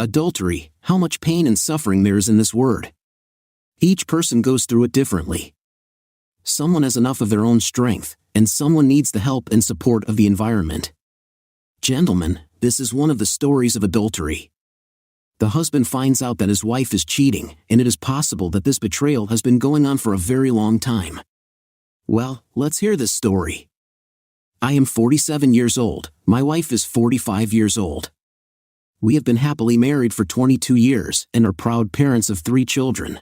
Adultery, how much pain and suffering there is in this word. Each person goes through it differently. Someone has enough of their own strength, and someone needs the help and support of the environment. Gentlemen, this is one of the stories of adultery. The husband finds out that his wife is cheating, and it is possible that this betrayal has been going on for a very long time. Well, let's hear this story. I am 47 years old, my wife is 45 years old. We have been happily married for 22 years and are proud parents of 3 children.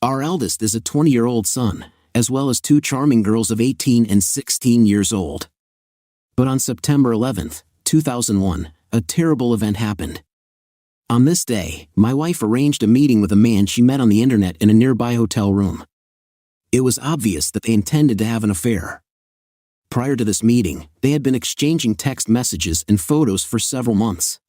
Our eldest is a 20-year-old son, as well as 2 charming girls of 18 and 16 years old. But on September 11, 2001, a terrible event happened. On this day, my wife arranged a meeting with a man she met on the internet in a nearby hotel room. It was obvious that they intended to have an affair. Prior to this meeting, they had been exchanging text messages and photos for several months.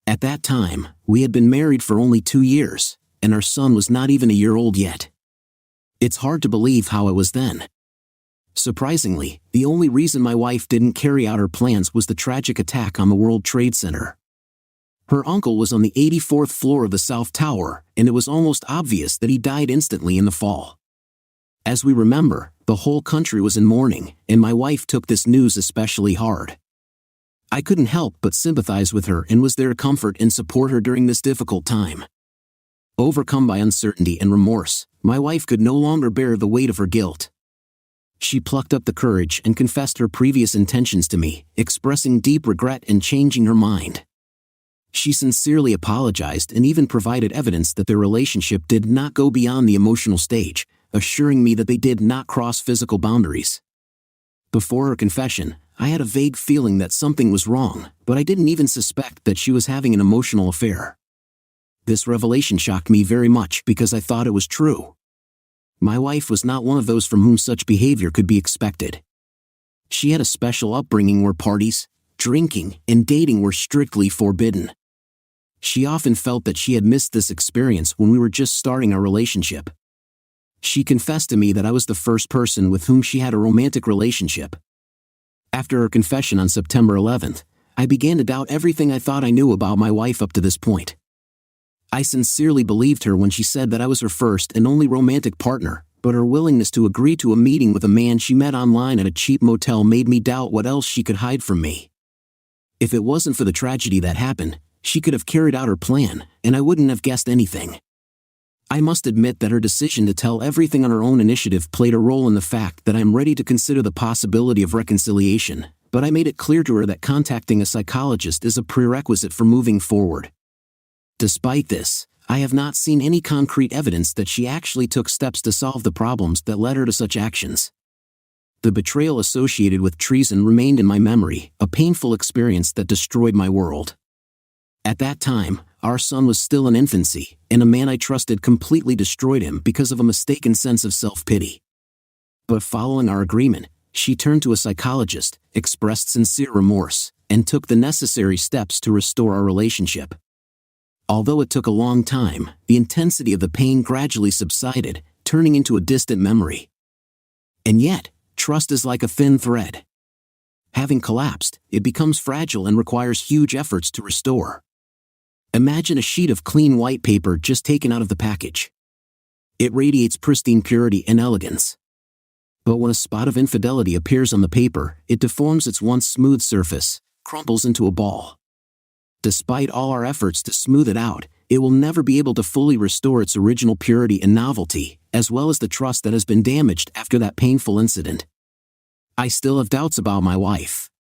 At that time, we had been married for only 2 years, and our son was not even a year old yet. It's hard to believe how it was then. Surprisingly, the only reason my wife didn't carry out her plans was the tragic attack on the World Trade Center. Her uncle was on the 84th floor of the South Tower, and it was almost obvious that he died instantly in the fall. As we remember, the whole country was in mourning, and my wife took this news especially hard. I couldn't help but sympathize with her and was there to comfort and support her during this difficult time. Overcome by uncertainty and remorse, my wife could no longer bear the weight of her guilt. She plucked up the courage and confessed her previous intentions to me, expressing deep regret and changing her mind. She sincerely apologized and even provided evidence that their relationship did not go beyond the emotional stage, assuring me that they did not cross physical boundaries. Before her confession, I had a vague feeling that something was wrong, but I didn't even suspect that she was having an emotional affair. This revelation shocked me very much because I thought it was true. My wife was not one of those from whom such behavior could be expected. She had a special upbringing where parties, drinking, and dating were strictly forbidden. She often felt that she had missed this experience when we were just starting our relationship. She confessed to me that I was the first person with whom she had a romantic relationship. After her confession on September 11th, I began to doubt everything I thought I knew about my wife up to this point. I sincerely believed her when she said that I was her first and only romantic partner, but her willingness to agree to a meeting with a man she met online at a cheap motel made me doubt what else she could hide from me. If it wasn't for the tragedy that happened, she could have carried out her plan, and I wouldn't have guessed anything. I must admit that her decision to tell everything on her own initiative played a role in the fact that I am ready to consider the possibility of reconciliation, but I made it clear to her that contacting a psychologist is a prerequisite for moving forward. Despite this, I have not seen any concrete evidence that she actually took steps to solve the problems that led her to such actions. The betrayal associated with treason remained in my memory, a painful experience that destroyed my world. At that time, our son was still in infancy, and a man I trusted completely destroyed him because of a mistaken sense of self-pity. But following our agreement, she turned to a psychologist, expressed sincere remorse, and took the necessary steps to restore our relationship. Although it took a long time, the intensity of the pain gradually subsided, turning into a distant memory. And yet, trust is like a thin thread. Having collapsed, it becomes fragile and requires huge efforts to restore. Imagine a sheet of clean white paper just taken out of the package. It radiates pristine purity and elegance. But when a spot of infidelity appears on the paper, it deforms its once smooth surface, crumbles into a ball. Despite all our efforts to smooth it out, it will never be able to fully restore its original purity and novelty, as well as the trust that has been damaged after that painful incident. I still have doubts about my wife.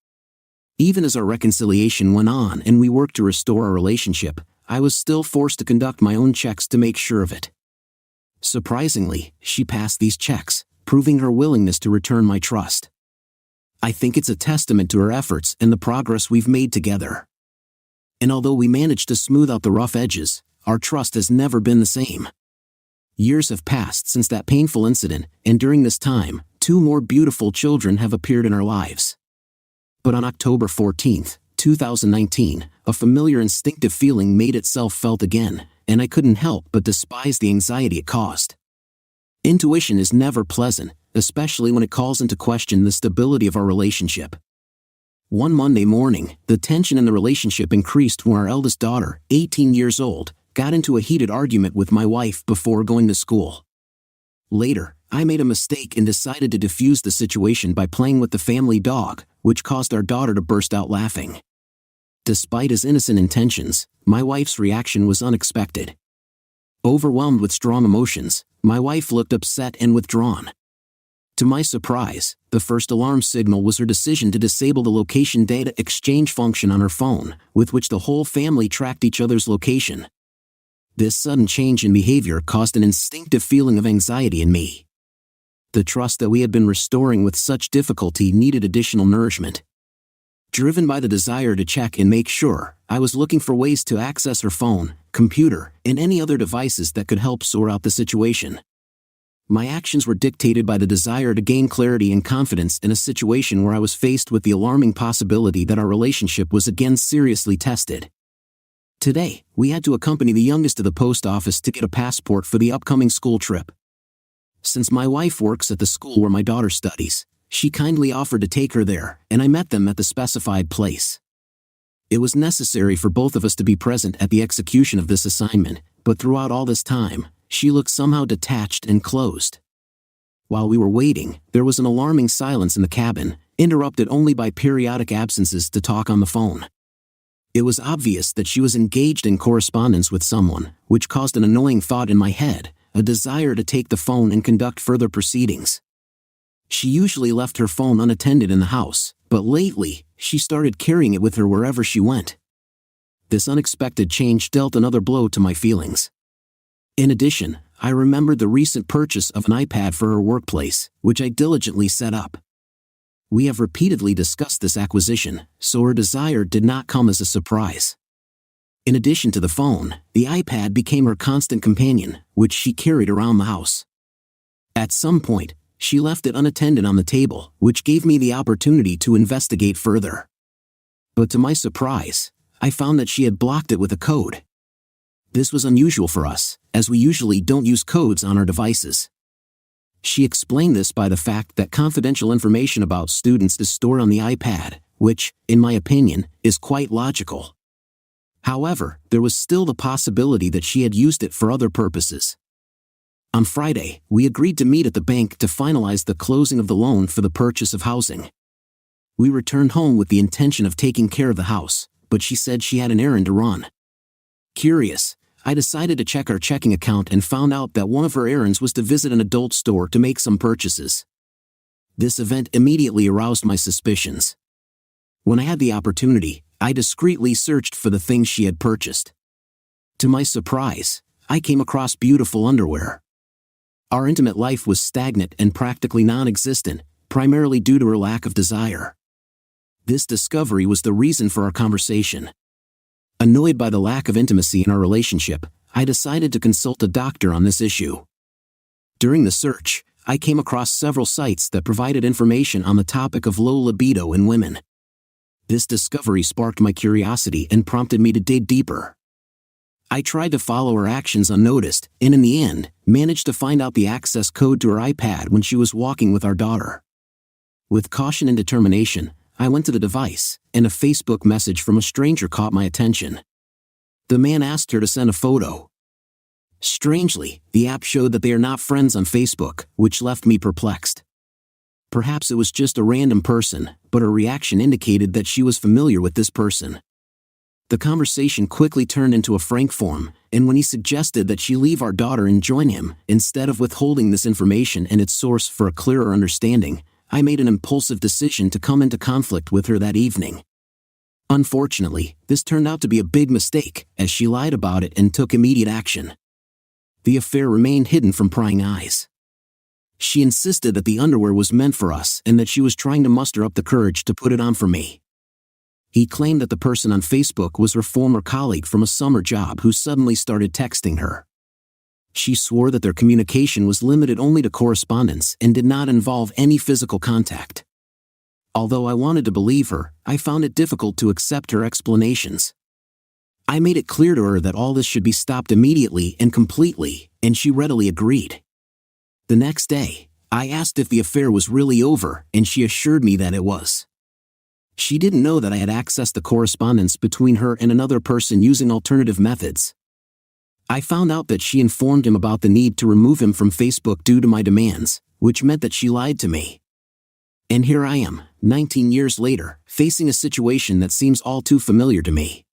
Even as our reconciliation went on and we worked to restore our relationship, I was still forced to conduct my own checks to make sure of it. Surprisingly, she passed these checks, proving her willingness to return my trust. I think it's a testament to her efforts and the progress we've made together. And although we managed to smooth out the rough edges, our trust has never been the same. Years have passed since that painful incident, and during this time, 2 more beautiful children have appeared in our lives. But on October 14, 2019, a familiar instinctive feeling made itself felt again, and I couldn't help but despise the anxiety it caused. Intuition is never pleasant, especially when it calls into question the stability of our relationship. One Monday morning, the tension in the relationship increased when our eldest daughter, 18 years old, got into a heated argument with my wife before going to school. Later, I made a mistake and decided to defuse the situation by playing with the family dog, which caused our daughter to burst out laughing. Despite his innocent intentions, my wife's reaction was unexpected. Overwhelmed with strong emotions, my wife looked upset and withdrawn. To my surprise, the first alarm signal was her decision to disable the location data exchange function on her phone, with which the whole family tracked each other's location. This sudden change in behavior caused an instinctive feeling of anxiety in me. The trust that we had been restoring with such difficulty needed additional nourishment. Driven by the desire to check and make sure, I was looking for ways to access her phone, computer, and any other devices that could help sort out the situation. My actions were dictated by the desire to gain clarity and confidence in a situation where I was faced with the alarming possibility that our relationship was again seriously tested. Today, we had to accompany the youngest to the post office to get a passport for the upcoming school trip. Since my wife works at the school where my daughter studies, she kindly offered to take her there, and I met them at the specified place. It was necessary for both of us to be present at the execution of this assignment, but throughout all this time, she looked somehow detached and closed. While we were waiting, there was an alarming silence in the cabin, interrupted only by periodic absences to talk on the phone. It was obvious that she was engaged in correspondence with someone, which caused an annoying thought in my head, a desire to take the phone and conduct further proceedings. She usually left her phone unattended in the house, but lately, she started carrying it with her wherever she went. This unexpected change dealt another blow to my feelings. In addition, I remembered the recent purchase of an iPad for her workplace, which I diligently set up. We have repeatedly discussed this acquisition, so her desire did not come as a surprise. In addition to the phone, the iPad became her constant companion, which she carried around the house. At some point, she left it unattended on the table, which gave me the opportunity to investigate further. But to my surprise, I found that she had blocked it with a code. This was unusual for us, as we usually don't use codes on our devices. She explained this by the fact that confidential information about students is stored on the iPad, which, in my opinion, is quite logical. However, there was still the possibility that she had used it for other purposes. On Friday, we agreed to meet at the bank to finalize the closing of the loan for the purchase of housing. We returned home with the intention of taking care of the house, but she said she had an errand to run. Curious, I decided to check our checking account and found out that one of her errands was to visit an adult store to make some purchases. This event immediately aroused my suspicions. When I had the opportunity, I discreetly searched for the things she had purchased. To my surprise, I came across beautiful underwear. Our intimate life was stagnant and practically non-existent, primarily due to her lack of desire. This discovery was the reason for our conversation. Annoyed by the lack of intimacy in our relationship, I decided to consult a doctor on this issue. During the search, I came across several sites that provided information on the topic of low libido in women. This discovery sparked my curiosity and prompted me to dig deeper. I tried to follow her actions unnoticed, and in the end, managed to find out the access code to her iPad when she was walking with our daughter. With caution and determination, I went to the device, and a Facebook message from a stranger caught my attention. The man asked her to send a photo. Strangely, the app showed that they are not friends on Facebook, which left me perplexed. Perhaps it was just a random person, but her reaction indicated that she was familiar with this person. The conversation quickly turned into a frank form, and when he suggested that she leave our daughter and join him, instead of withholding this information and its source for a clearer understanding, I made an impulsive decision to come into conflict with her that evening. Unfortunately, this turned out to be a big mistake, as she lied about it and took immediate action. The affair remained hidden from prying eyes. She insisted that the underwear was meant for us and that she was trying to muster up the courage to put it on for me. He claimed that the person on Facebook was her former colleague from a summer job who suddenly started texting her. She swore that their communication was limited only to correspondence and did not involve any physical contact. Although I wanted to believe her, I found it difficult to accept her explanations. I made it clear to her that all this should be stopped immediately and completely, and she readily agreed. The next day, I asked if the affair was really over, and she assured me that it was. She didn't know that I had accessed the correspondence between her and another person using alternative methods. I found out that she informed him about the need to remove him from Facebook due to my demands, which meant that she lied to me. And here I am, 19 years later, facing a situation that seems all too familiar to me.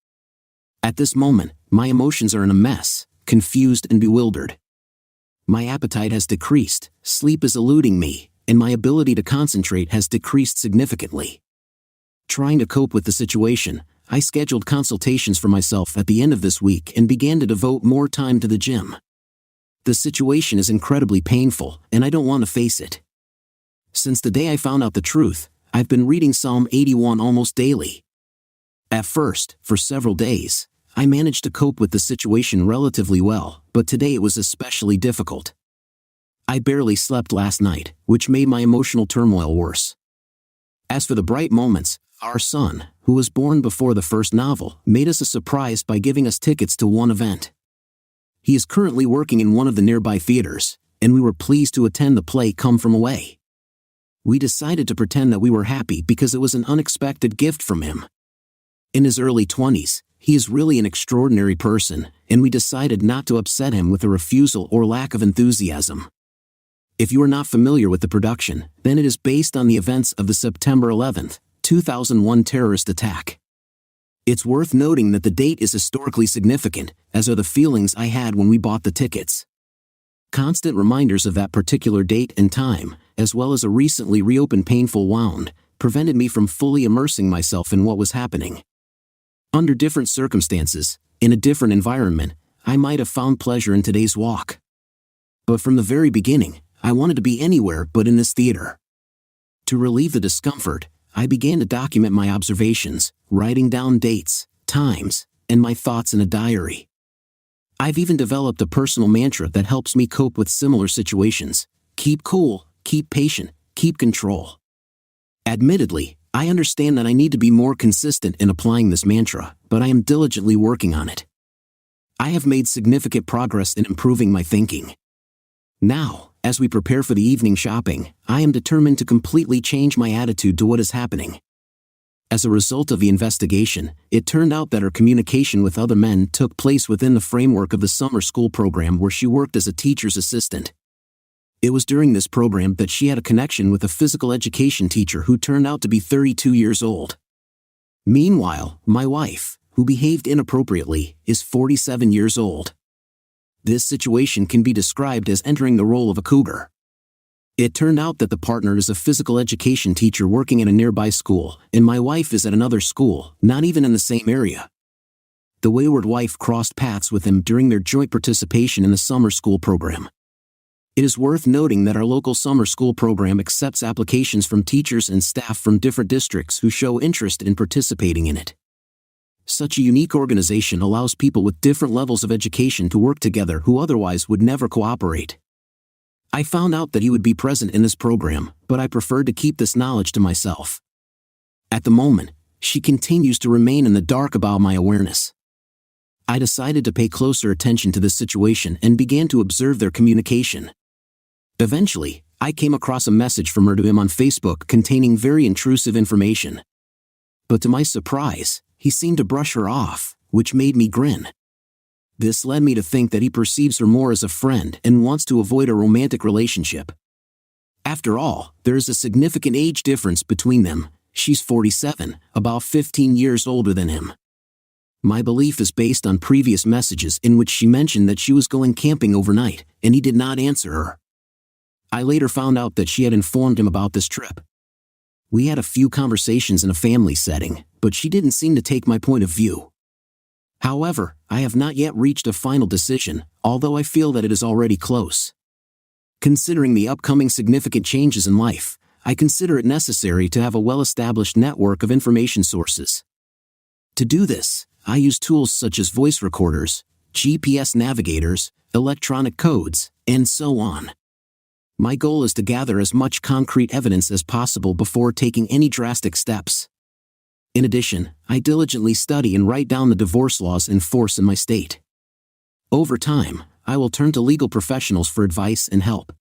At this moment, my emotions are in a mess, confused and bewildered. My appetite has decreased, sleep is eluding me, and my ability to concentrate has decreased significantly. Trying to cope with the situation, I scheduled consultations for myself at the end of this week and began to devote more time to the gym. The situation is incredibly painful, and I don't want to face it. Since the day I found out the truth, I've been reading Psalm 81 almost daily. At first, for several days, I managed to cope with the situation relatively well, but today it was especially difficult. I barely slept last night, which made my emotional turmoil worse. As for the bright moments, our son, who was born before the first novel, made us a surprise by giving us tickets to one event. He is currently working in one of the nearby theaters, and we were pleased to attend the play Come From Away. We decided to pretend that we were happy because it was an unexpected gift from him. In his early 20s, he is really an extraordinary person, and we decided not to upset him with a refusal or lack of enthusiasm. If you are not familiar with the production, then it is based on the events of the September 11th, 2001 terrorist attack. It's worth noting that the date is historically significant, as are the feelings I had when we bought the tickets. Constant reminders of that particular date and time, as well as a recently reopened painful wound, prevented me from fully immersing myself in what was happening. Under different circumstances, in a different environment, I might have found pleasure in today's walk. But from the very beginning, I wanted to be anywhere but in this theater. To relieve the discomfort, I began to document my observations, writing down dates, times, and my thoughts in a diary. I've even developed a personal mantra that helps me cope with similar situations: keep cool, keep patient, keep control. Admittedly, I understand that I need to be more consistent in applying this mantra, but I am diligently working on it. I have made significant progress in improving my thinking. Now, as we prepare for the evening shopping, I am determined to completely change my attitude to what is happening. As a result of the investigation, it turned out that her communication with other men took place within the framework of the summer school program where she worked as a teacher's assistant. It was during this program that she had a connection with a physical education teacher who turned out to be 32 years old. Meanwhile, my wife, who behaved inappropriately, is 47 years old. This situation can be described as entering the role of a cougar. It turned out that the partner is a physical education teacher working at a nearby school, and my wife is at another school, not even in the same area. The wayward wife crossed paths with him during their joint participation in the summer school program. It is worth noting that our local summer school program accepts applications from teachers and staff from different districts who show interest in participating in it. Such a unique organization allows people with different levels of education to work together who otherwise would never cooperate. I found out that he would be present in this program, but I preferred to keep this knowledge to myself. At the moment, she continues to remain in the dark about my awareness. I decided to pay closer attention to this situation and began to observe their communication. Eventually, I came across a message from her to him on Facebook containing very intrusive information. But to my surprise, he seemed to brush her off, which made me grin. This led me to think that he perceives her more as a friend and wants to avoid a romantic relationship. After all, there is a significant age difference between them. She's 47, about 15 years older than him. My belief is based on previous messages in which she mentioned that she was going camping overnight, and he did not answer her. I later found out that she had informed him about this trip. We had a few conversations in a family setting, but she didn't seem to take my point of view. However, I have not yet reached a final decision, although I feel that it is already close. Considering the upcoming significant changes in life, I consider it necessary to have a well-established network of information sources. To do this, I use tools such as voice recorders, GPS navigators, electronic codes, and so on. My goal is to gather as much concrete evidence as possible before taking any drastic steps. In addition, I diligently study and write down the divorce laws in force in my state. Over time, I will turn to legal professionals for advice and help.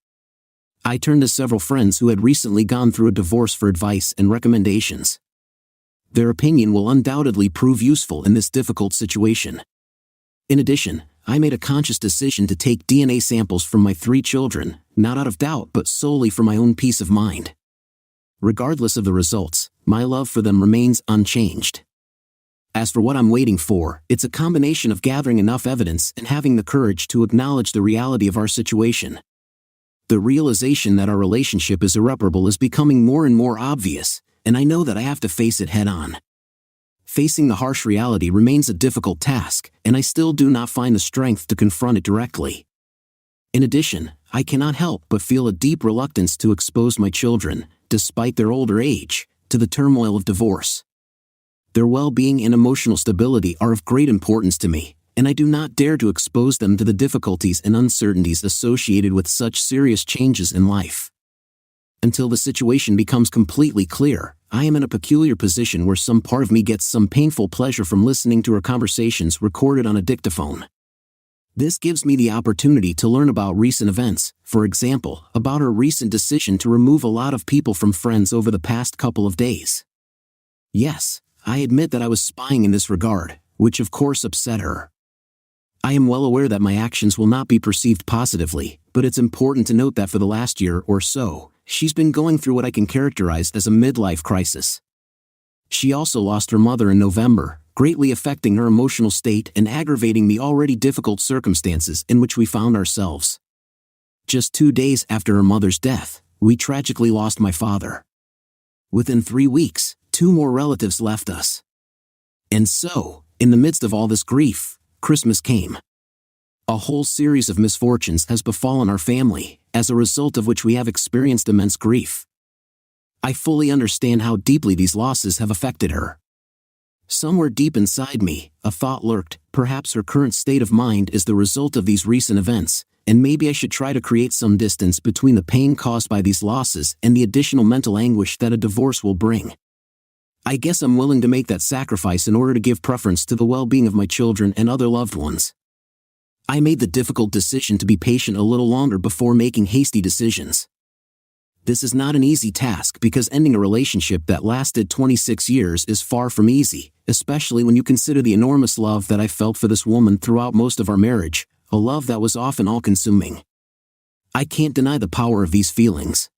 I turned to several friends who had recently gone through a divorce for advice and recommendations. Their opinion will undoubtedly prove useful in this difficult situation. In addition, I made a conscious decision to take DNA samples from my 3 children, not out of doubt but solely for my own peace of mind. Regardless of the results, my love for them remains unchanged. As for what I'm waiting for, it's a combination of gathering enough evidence and having the courage to acknowledge the reality of our situation. The realization that our relationship is irreparable is becoming more and more obvious, and I know that I have to face it head-on. Facing the harsh reality remains a difficult task, and I still do not find the strength to confront it directly. In addition, I cannot help but feel a deep reluctance to expose my children, despite their older age, to the turmoil of divorce. Their well-being and emotional stability are of great importance to me, and I do not dare to expose them to the difficulties and uncertainties associated with such serious changes in life. Until the situation becomes completely clear, I am in a peculiar position where some part of me gets some painful pleasure from listening to our conversations recorded on a dictaphone. This gives me the opportunity to learn about recent events, for example, about her recent decision to remove a lot of people from Friends over the past couple of days. Yes, I admit that I was spying in this regard, which of course upset her. I am well aware that my actions will not be perceived positively, but it's important to note that for the last year or so, she's been going through what I can characterize as a midlife crisis. She also lost her mother in November, greatly affecting her emotional state and aggravating the already difficult circumstances in which we found ourselves. Just 2 days after her mother's death, we tragically lost my father. Within 3 weeks, 2 more relatives left us. And so, in the midst of all this grief, Christmas came. A whole series of misfortunes has befallen our family, as a result of which we have experienced immense grief. I fully understand how deeply these losses have affected her. Somewhere deep inside me, a thought lurked, perhaps her current state of mind is the result of these recent events, and maybe I should try to create some distance between the pain caused by these losses and the additional mental anguish that a divorce will bring. I guess I'm willing to make that sacrifice in order to give preference to the well-being of my children and other loved ones. I made the difficult decision to be patient a little longer before making hasty decisions. This is not an easy task because ending a relationship that lasted 26 years is far from easy, especially when you consider the enormous love that I felt for this woman throughout most of our marriage, a love that was often all-consuming. I can't deny the power of these feelings.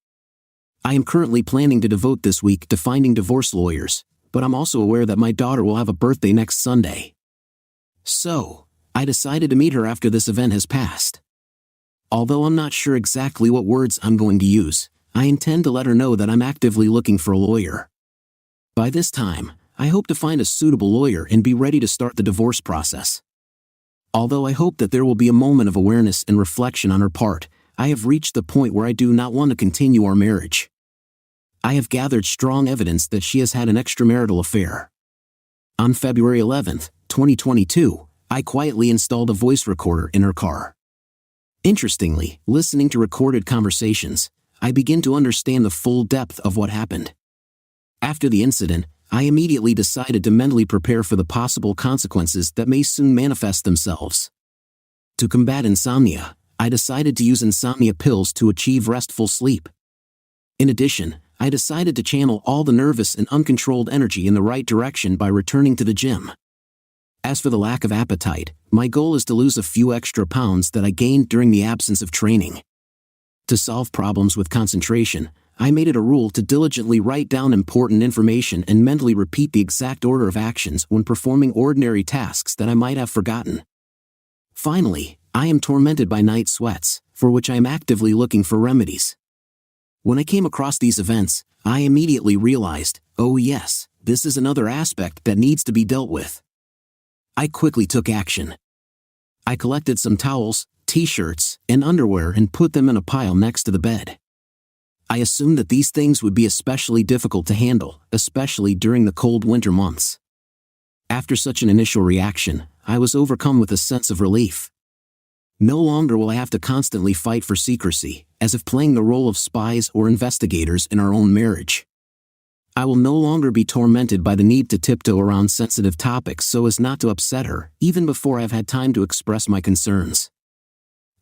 I am currently planning to devote this week to finding divorce lawyers, but I'm also aware that my daughter will have a birthday next Sunday. So, I decided to meet her after this event has passed. Although I'm not sure exactly what words I'm going to use, I intend to let her know that I'm actively looking for a lawyer. By this time, I hope to find a suitable lawyer and be ready to start the divorce process. Although I hope that there will be a moment of awareness and reflection on her part, I have reached the point where I do not want to continue our marriage. I have gathered strong evidence that she has had an extramarital affair. On February 11, 2022, I quietly installed a voice recorder in her car. Interestingly, listening to recorded conversations, I begin to understand the full depth of what happened. After the incident, I immediately decided to mentally prepare for the possible consequences that may soon manifest themselves. To combat insomnia, I decided to use insomnia pills to achieve restful sleep. In addition, I decided to channel all the nervous and uncontrolled energy in the right direction by returning to the gym. As for the lack of appetite, my goal is to lose a few extra pounds that I gained during the absence of training. To solve problems with concentration, I made it a rule to diligently write down important information and mentally repeat the exact order of actions when performing ordinary tasks that I might have forgotten. Finally, I am tormented by night sweats, for which I am actively looking for remedies. When I came across these events, I immediately realized, oh yes, this is another aspect that needs to be dealt with. I quickly took action. I collected some towels, t-shirts, and underwear and put them in a pile next to the bed. I assumed that these things would be especially difficult to handle, especially during the cold winter months. After such an initial reaction, I was overcome with a sense of relief. No longer will I have to constantly fight for secrecy, as if playing the role of spies or investigators in our own marriage. I will no longer be tormented by the need to tiptoe around sensitive topics so as not to upset her, even before I have had time to express my concerns.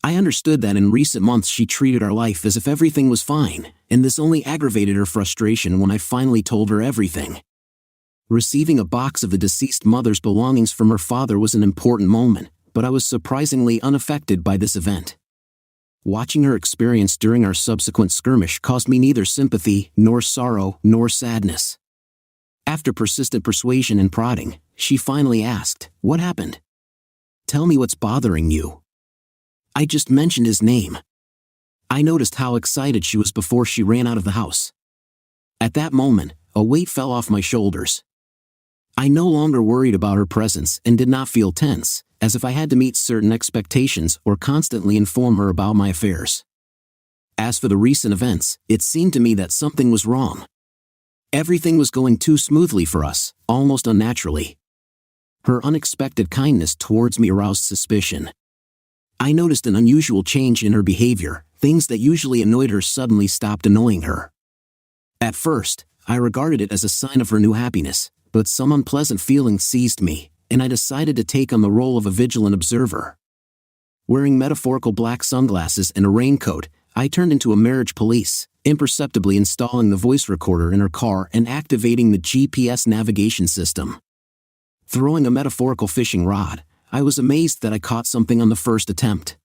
I understood that in recent months she treated our life as if everything was fine, and this only aggravated her frustration when I finally told her everything. Receiving a box of the deceased mother's belongings from her father was an important moment, but I was surprisingly unaffected by this event. Watching her experience during our subsequent skirmish caused me neither sympathy, nor sorrow, nor sadness. After persistent persuasion and prodding, she finally asked, "What happened? Tell me what's bothering you." I just mentioned his name. I noticed how excited she was before she ran out of the house. At that moment, a weight fell off my shoulders. I no longer worried about her presence and did not feel tense, as if I had to meet certain expectations or constantly inform her about my affairs. As for the recent events, it seemed to me that something was wrong. Everything was going too smoothly for us, almost unnaturally. Her unexpected kindness towards me aroused suspicion. I noticed an unusual change in her behavior. Things that usually annoyed her suddenly stopped annoying her. At first, I regarded it as a sign of her new happiness, but some unpleasant feeling seized me, and I decided to take on the role of a vigilant observer. Wearing metaphorical black sunglasses and a raincoat, I turned into a marriage police, imperceptibly installing the voice recorder in her car and activating the GPS navigation system. Throwing a metaphorical fishing rod, I was amazed that I caught something on the first attempt.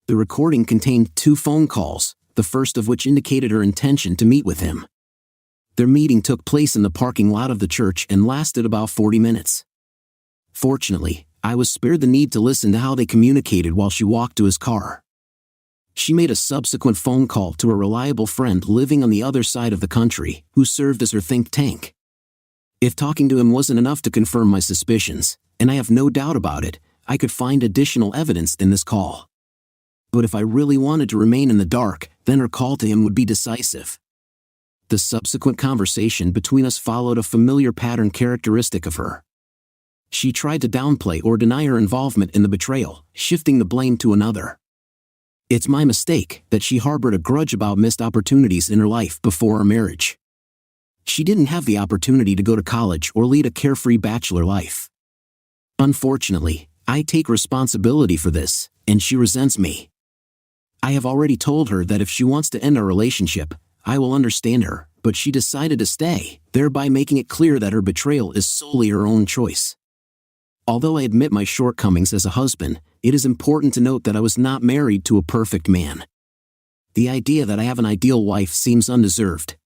The recording contained 2 phone calls, the first of which indicated her intention to meet with him. Their meeting took place in the parking lot of the church and lasted about 40 minutes. Fortunately, I was spared the need to listen to how they communicated while she walked to his car. She made a subsequent phone call to a reliable friend living on the other side of the country, who served as her think tank. If talking to him wasn't enough to confirm my suspicions, and I have no doubt about it, I could find additional evidence in this call. But if I really wanted to remain in the dark, then her call to him would be decisive. The subsequent conversation between us followed a familiar pattern characteristic of her. She tried to downplay or deny her involvement in the betrayal, shifting the blame to another. It's my mistake that she harbored a grudge about missed opportunities in her life before our marriage. She didn't have the opportunity to go to college or lead a carefree bachelor life. Unfortunately, I take responsibility for this, and she resents me. I have already told her that if she wants to end our relationship, I will understand her, but she decided to stay, thereby making it clear that her betrayal is solely her own choice. Although I admit my shortcomings as a husband, it is important to note that I was not married to a perfect man. The idea that I have an ideal wife seems undeserved.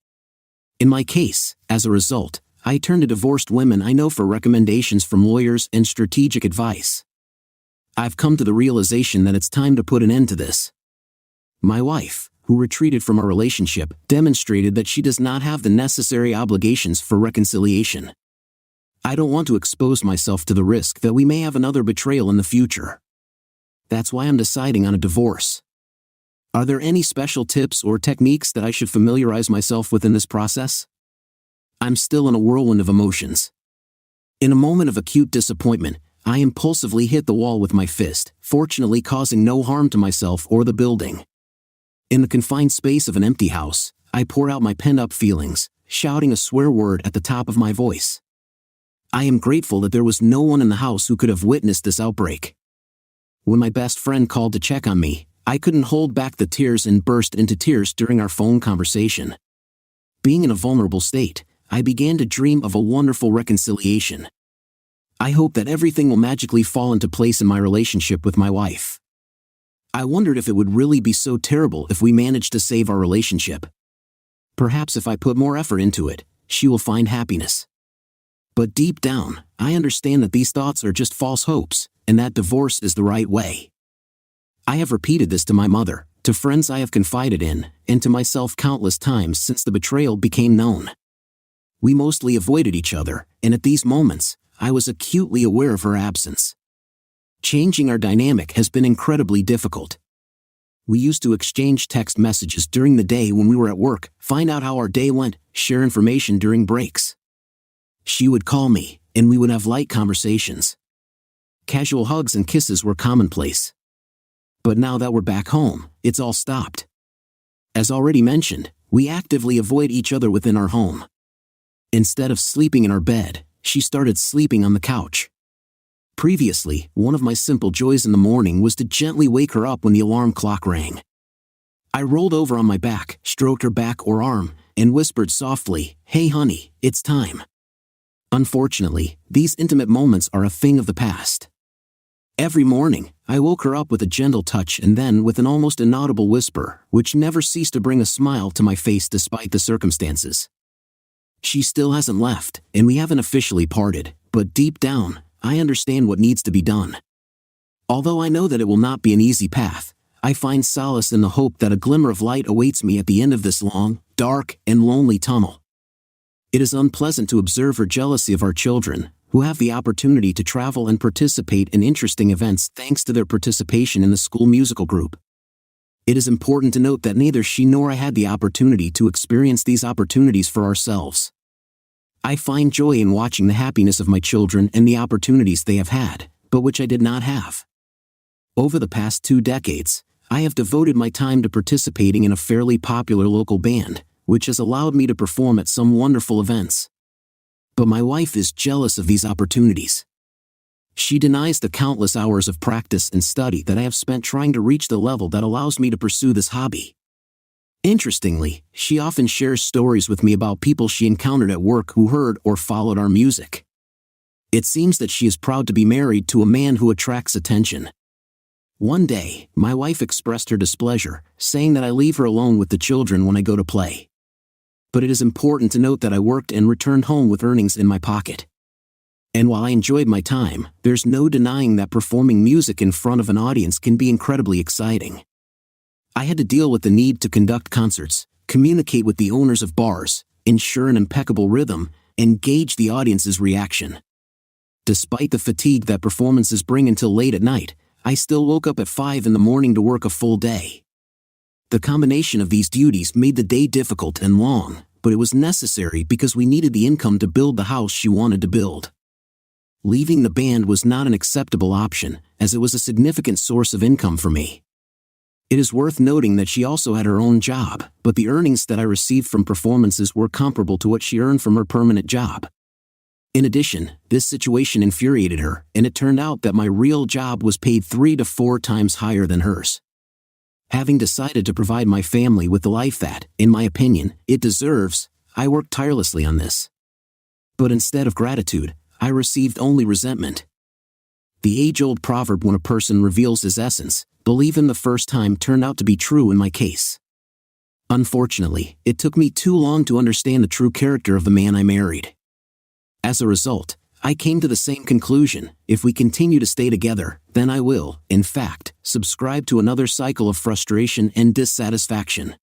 In my case, as a result, I turn to divorced women I know for recommendations from lawyers and strategic advice. I've come to the realization that it's time to put an end to this. My wife, who retreated from our relationship, demonstrated that she does not have the necessary obligations for reconciliation. I don't want to expose myself to the risk that we may have another betrayal in the future. That's why I'm deciding on a divorce. Are there any special tips or techniques that I should familiarize myself with in this process? I'm still in a whirlwind of emotions. In a moment of acute disappointment, I impulsively hit the wall with my fist, fortunately causing no harm to myself or the building. In the confined space of an empty house, I pour out my pent-up feelings, shouting a swear word at the top of my voice. I am grateful that there was no one in the house who could have witnessed this outbreak. When my best friend called to check on me, I couldn't hold back the tears and burst into tears during our phone conversation. Being in a vulnerable state, I began to dream of a wonderful reconciliation. I hope that everything will magically fall into place in my relationship with my wife. I wondered if it would really be so terrible if we managed to save our relationship. Perhaps if I put more effort into it, she will find happiness. But deep down, I understand that these thoughts are just false hopes, and that divorce is the right way. I have repeated this to my mother, to friends I have confided in, and to myself countless times since the betrayal became known. We mostly avoided each other, and at these moments, I was acutely aware of her absence. Changing our dynamic has been incredibly difficult. We used to exchange text messages during the day when we were at work, find out how our day went, share information during breaks. She would call me, and we would have light conversations. Casual hugs and kisses were commonplace. But now that we're back home, it's all stopped. As already mentioned, we actively avoid each other within our home. Instead of sleeping in our bed, she started sleeping on the couch. Previously, one of my simple joys in the morning was to gently wake her up when the alarm clock rang. I rolled over on my back, stroked her back or arm, and whispered softly, "Hey honey, it's time." Unfortunately, these intimate moments are a thing of the past. Every morning, I woke her up with a gentle touch and then with an almost inaudible whisper, which never ceased to bring a smile to my face despite the circumstances. She still hasn't left, and we haven't officially parted, but deep down, I understand what needs to be done. Although I know that it will not be an easy path, I find solace in the hope that a glimmer of light awaits me at the end of this long, dark, and lonely tunnel. It is unpleasant to observe her jealousy of our children, who have the opportunity to travel and participate in interesting events thanks to their participation in the school musical group. It is important to note that neither she nor I had the opportunity to experience these opportunities for ourselves. I find joy in watching the happiness of my children and the opportunities they have had, but which I did not have. Over the past 2 decades, I have devoted my time to participating in a fairly popular local band, which has allowed me to perform at some wonderful events. But my wife is jealous of these opportunities. She denies the countless hours of practice and study that I have spent trying to reach the level that allows me to pursue this hobby. Interestingly, she often shares stories with me about people she encountered at work who heard or followed our music. It seems that she is proud to be married to a man who attracts attention. One day, my wife expressed her displeasure, saying that I leave her alone with the children when I go to play. But it is important to note that I worked and returned home with earnings in my pocket. And while I enjoyed my time, there's no denying that performing music in front of an audience can be incredibly exciting. I had to deal with the need to conduct concerts, communicate with the owners of bars, ensure an impeccable rhythm, and gauge the audience's reaction. Despite the fatigue that performances bring until late at night, I still woke up at 5 in the morning to work a full day. The combination of these duties made the day difficult and long, but it was necessary because we needed the income to build the house she wanted to build. Leaving the band was not an acceptable option, as it was a significant source of income for me. It is worth noting that she also had her own job, but the earnings that I received from performances were comparable to what she earned from her permanent job. In addition, this situation infuriated her, and it turned out that my real job was paid 3 to 4 times higher than hers. Having decided to provide my family with the life that, in my opinion, it deserves, I worked tirelessly on this. But instead of gratitude, I received only resentment. The age-old proverb, when a person reveals his essence, believe him the first time, turned out to be true in my case. Unfortunately, it took me too long to understand the true character of the man I married. As a result, I came to the same conclusion: if we continue to stay together, then I will, in fact, subscribe to another cycle of frustration and dissatisfaction.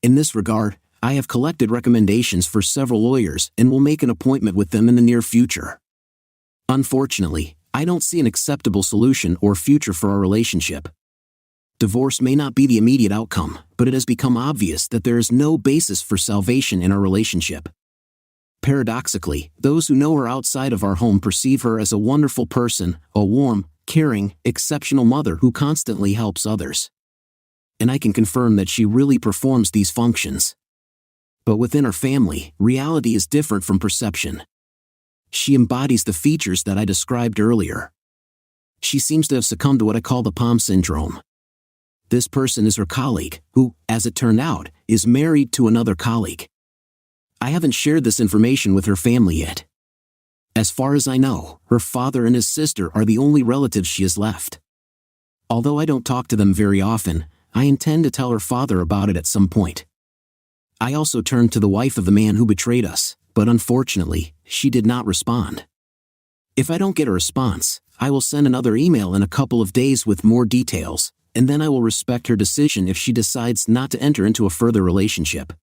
In this regard, I have collected recommendations for several lawyers and will make an appointment with them in the near future. Unfortunately, I don't see an acceptable solution or future for our relationship. Divorce may not be the immediate outcome, but it has become obvious that there is no basis for salvation in our relationship. Paradoxically, those who know her outside of our home perceive her as a wonderful person, a warm, caring, exceptional mother who constantly helps others. And I can confirm that she really performs these functions. But within our family, reality is different from perception. She embodies the features that I described earlier. She seems to have succumbed to what I call the Pom syndrome. This person is her colleague, who, as it turned out, is married to another colleague. I haven't shared this information with her family yet. As far as I know, her father and his sister are the only relatives she has left. Although I don't talk to them very often, I intend to tell her father about it at some point. I also turned to the wife of the man who betrayed us, but unfortunately, she did not respond. If I don't get a response, I will send another email in a couple of days with more details, and then I will respect her decision if she decides not to enter into a further relationship.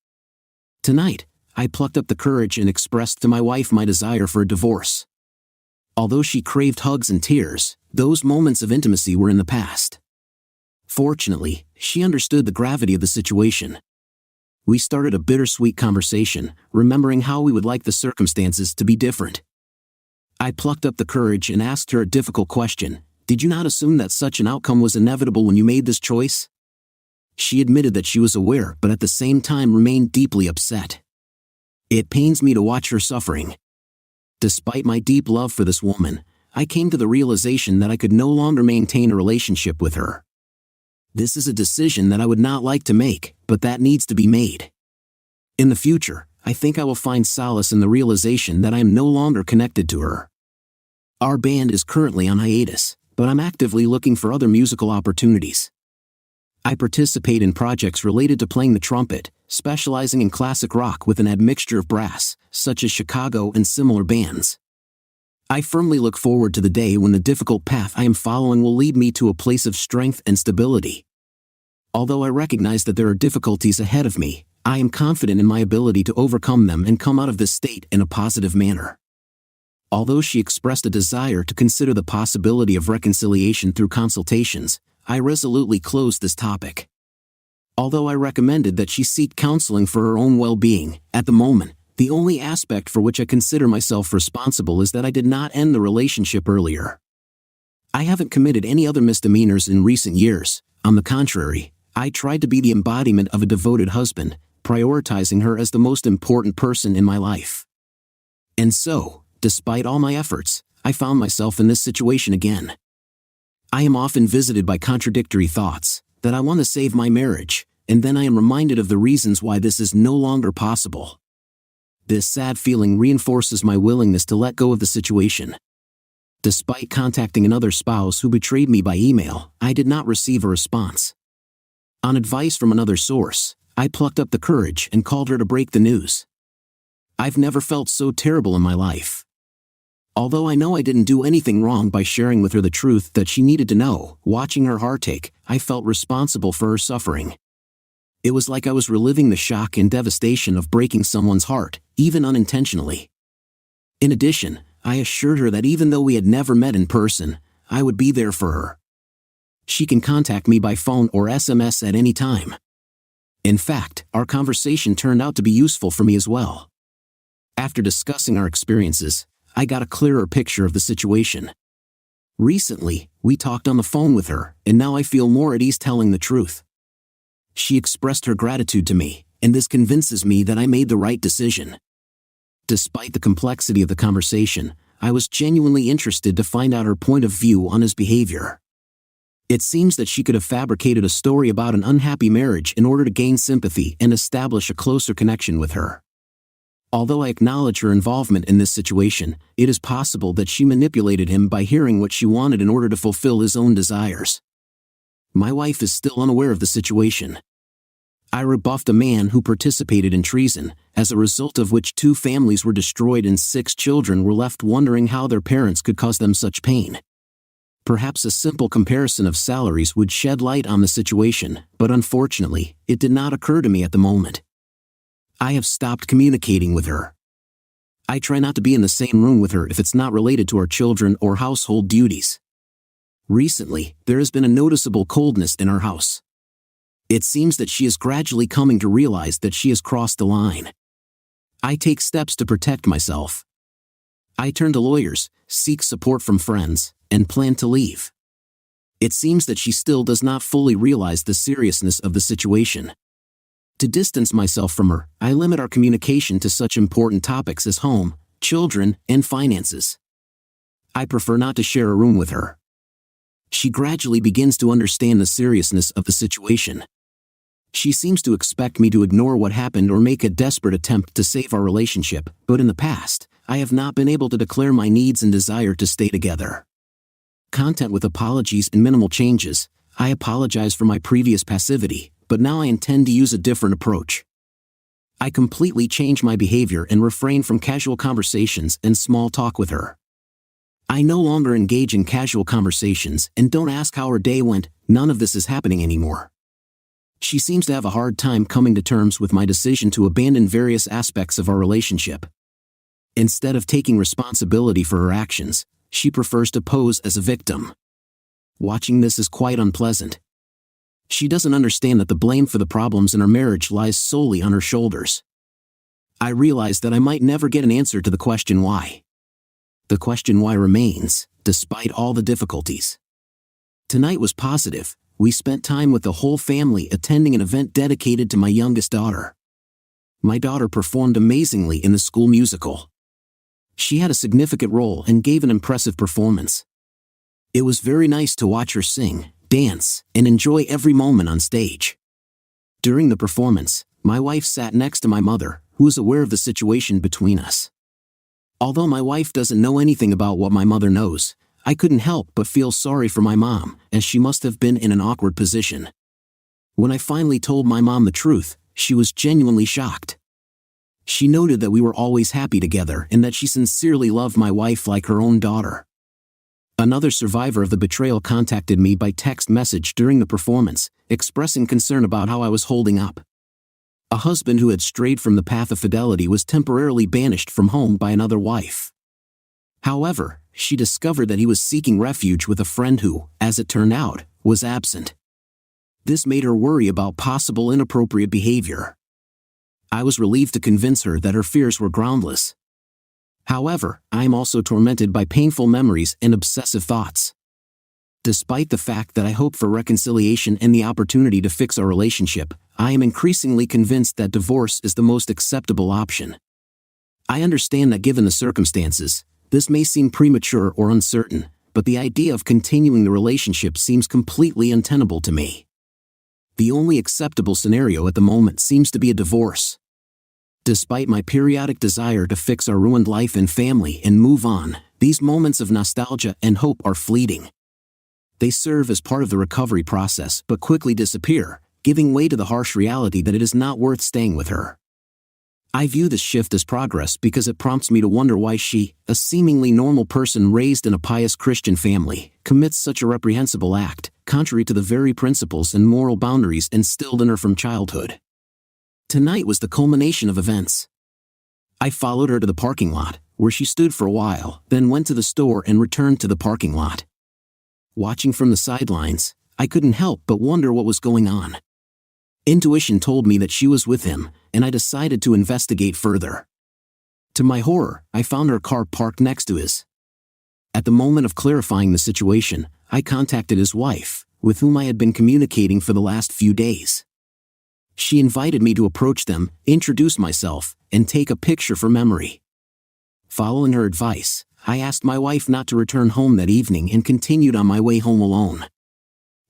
Tonight, I plucked up the courage and expressed to my wife my desire for a divorce. Although she craved hugs and tears, those moments of intimacy were in the past. Fortunately, she understood the gravity of the situation. We started a bittersweet conversation, remembering how we would like the circumstances to be different. I plucked up the courage and asked her a difficult question: did you not assume that such an outcome was inevitable when you made this choice? She admitted that she was aware, but at the same time remained deeply upset. It pains me to watch her suffering. Despite my deep love for this woman, I came to the realization that I could no longer maintain a relationship with her. This is a decision that I would not like to make, but that needs to be made. In the future, I think I will find solace in the realization that I am no longer connected to her. Our band is currently on hiatus, but I'm actively looking for other musical opportunities. I participate in projects related to playing the trumpet, specializing in classic rock with an admixture of brass, such as Chicago and similar bands. I firmly look forward to the day when the difficult path I am following will lead me to a place of strength and stability. Although I recognize that there are difficulties ahead of me, I am confident in my ability to overcome them and come out of this state in a positive manner. Although she expressed a desire to consider the possibility of reconciliation through consultations, I resolutely closed this topic. Although I recommended that she seek counseling for her own well-being, at the moment, the only aspect for which I consider myself responsible is that I did not end the relationship earlier. I haven't committed any other misdemeanors in recent years. On the contrary, I tried to be the embodiment of a devoted husband, prioritizing her as the most important person in my life. And so, despite all my efforts, I found myself in this situation again. I am often visited by contradictory thoughts, that I want to save my marriage, and then I am reminded of the reasons why this is no longer possible. This sad feeling reinforces my willingness to let go of the situation. Despite contacting another spouse who betrayed me by email, I did not receive a response. On advice from another source, I plucked up the courage and called her to break the news. I've never felt so terrible in my life. Although I know I didn't do anything wrong by sharing with her the truth that she needed to know, watching her heartache, I felt responsible for her suffering. It was like I was reliving the shock and devastation of breaking someone's heart, even unintentionally. In addition, I assured her that even though we had never met in person, I would be there for her. She can contact me by phone or SMS at any time. In fact, our conversation turned out to be useful for me as well. After discussing our experiences, I got a clearer picture of the situation. Recently, we talked on the phone with her, and now I feel more at ease telling the truth. She expressed her gratitude to me, and this convinces me that I made the right decision. Despite the complexity of the conversation, I was genuinely interested to find out her point of view on his behavior. It seems that she could have fabricated a story about an unhappy marriage in order to gain sympathy and establish a closer connection with her. Although I acknowledge her involvement in this situation, it is possible that she manipulated him by hearing what she wanted in order to fulfill his own desires. My wife is still unaware of the situation. I rebuffed a man who participated in treason, as a result of which 2 families were destroyed and 6 children were left wondering how their parents could cause them such pain. Perhaps a simple comparison of salaries would shed light on the situation, but unfortunately, it did not occur to me at the moment. I have stopped communicating with her. I try not to be in the same room with her if it's not related to our children or household duties. Recently, there has been a noticeable coldness in our house. It seems that she is gradually coming to realize that she has crossed the line. I take steps to protect myself. I turn to lawyers, seek support from friends, and plan to leave. It seems that she still does not fully realize the seriousness of the situation. To distance myself from her, I limit our communication to such important topics as home, children, and finances. I prefer not to share a room with her. She gradually begins to understand the seriousness of the situation. She seems to expect me to ignore what happened or make a desperate attempt to save our relationship, but in the past, I have not been able to declare my needs and desire to stay together. Content with apologies and minimal changes, I apologize for my previous passivity, but now I intend to use a different approach. I completely change my behavior and refrain from casual conversations and small talk with her. I no longer engage in casual conversations and don't ask how her day went. None of this is happening anymore. She seems to have a hard time coming to terms with my decision to abandon various aspects of our relationship. Instead of taking responsibility for her actions, she prefers to pose as a victim. Watching this is quite unpleasant. She doesn't understand that the blame for the problems in our marriage lies solely on her shoulders. I realize that I might never get an answer to the question why. The question why remains, despite all the difficulties. Tonight was positive. We spent time with the whole family attending an event dedicated to my youngest daughter. My daughter performed amazingly in the school musical. She had a significant role and gave an impressive performance. It was very nice to watch her sing, dance, and enjoy every moment on stage. During the performance, my wife sat next to my mother, who is aware of the situation between us. Although my wife doesn't know anything about what my mother knows, I couldn't help but feel sorry for my mom, as she must have been in an awkward position. When I finally told my mom the truth, she was genuinely shocked. She noted that we were always happy together and that she sincerely loved my wife like her own daughter. Another survivor of the betrayal contacted me by text message during the performance, expressing concern about how I was holding up. A husband who had strayed from the path of fidelity was temporarily banished from home by another wife. However, she discovered that he was seeking refuge with a friend who, as it turned out, was absent. This made her worry about possible inappropriate behavior. I was relieved to convince her that her fears were groundless. However, I am also tormented by painful memories and obsessive thoughts. Despite the fact that I hope for reconciliation and the opportunity to fix our relationship, I am increasingly convinced that divorce is the most acceptable option. I understand that given the circumstances, this may seem premature or uncertain, but the idea of continuing the relationship seems completely untenable to me. The only acceptable scenario at the moment seems to be a divorce. Despite my periodic desire to fix our ruined life and family and move on, these moments of nostalgia and hope are fleeting. They serve as part of the recovery process but quickly disappear, giving way to the harsh reality that it is not worth staying with her. I view this shift as progress because it prompts me to wonder why she, a seemingly normal person raised in a pious Christian family, commits such a reprehensible act, contrary to the very principles and moral boundaries instilled in her from childhood. Tonight was the culmination of events. I followed her to the parking lot, where she stood for a while, then went to the store and returned to the parking lot. Watching from the sidelines, I couldn't help but wonder what was going on. Intuition told me that she was with him, and I decided to investigate further. To my horror, I found her car parked next to his. At the moment of clarifying the situation, I contacted his wife, with whom I had been communicating for the last few days. She invited me to approach them, introduce myself, and take a picture for memory. Following her advice, I asked my wife not to return home that evening and continued on my way home alone.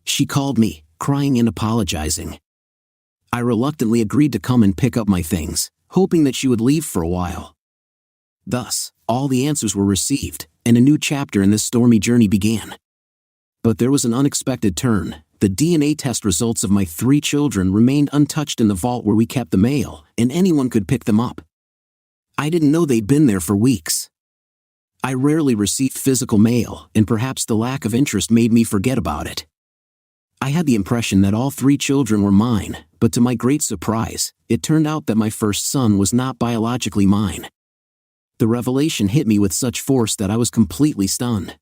She called me, crying and apologizing. I reluctantly agreed to come and pick up my things, hoping that she would leave for a while. Thus, all the answers were received, and a new chapter in this stormy journey began. But there was an unexpected turn. The DNA test results of my 3 children remained untouched in the vault where we kept the mail, and anyone could pick them up. I didn't know they'd been there for weeks. I rarely received physical mail, and perhaps the lack of interest made me forget about it. I had the impression that all 3 children were mine, but to my great surprise, it turned out that my first son was not biologically mine. The revelation hit me with such force that I was completely stunned.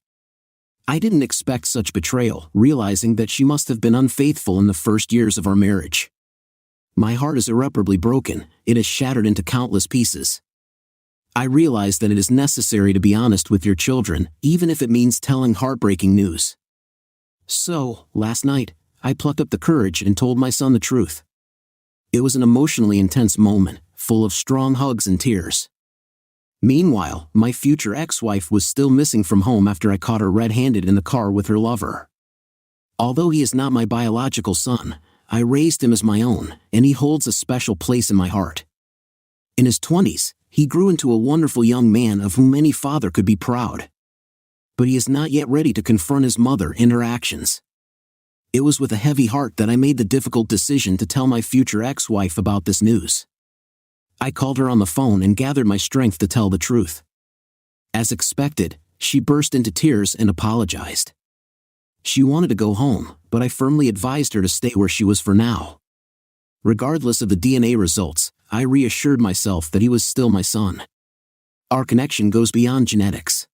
I didn't expect such betrayal, realizing that she must have been unfaithful in the first years of our marriage. My heart is irreparably broken, it is shattered into countless pieces. I realize that it is necessary to be honest with your children, even if it means telling heartbreaking news. So, last night, I plucked up the courage and told my son the truth. It was an emotionally intense moment, full of strong hugs and tears. Meanwhile, my future ex-wife was still missing from home after I caught her red-handed in the car with her lover. Although he is not my biological son, I raised him as my own, and he holds a special place in my heart. In his 20s, he grew into a wonderful young man of whom any father could be proud. But he is not yet ready to confront his mother in her actions. It was with a heavy heart that I made the difficult decision to tell my future ex-wife about this news. I called her on the phone and gathered my strength to tell the truth. As expected, she burst into tears and apologized. She wanted to go home, but I firmly advised her to stay where she was for now. Regardless of the DNA results, I reassured myself that he was still my son. Our connection goes beyond genetics.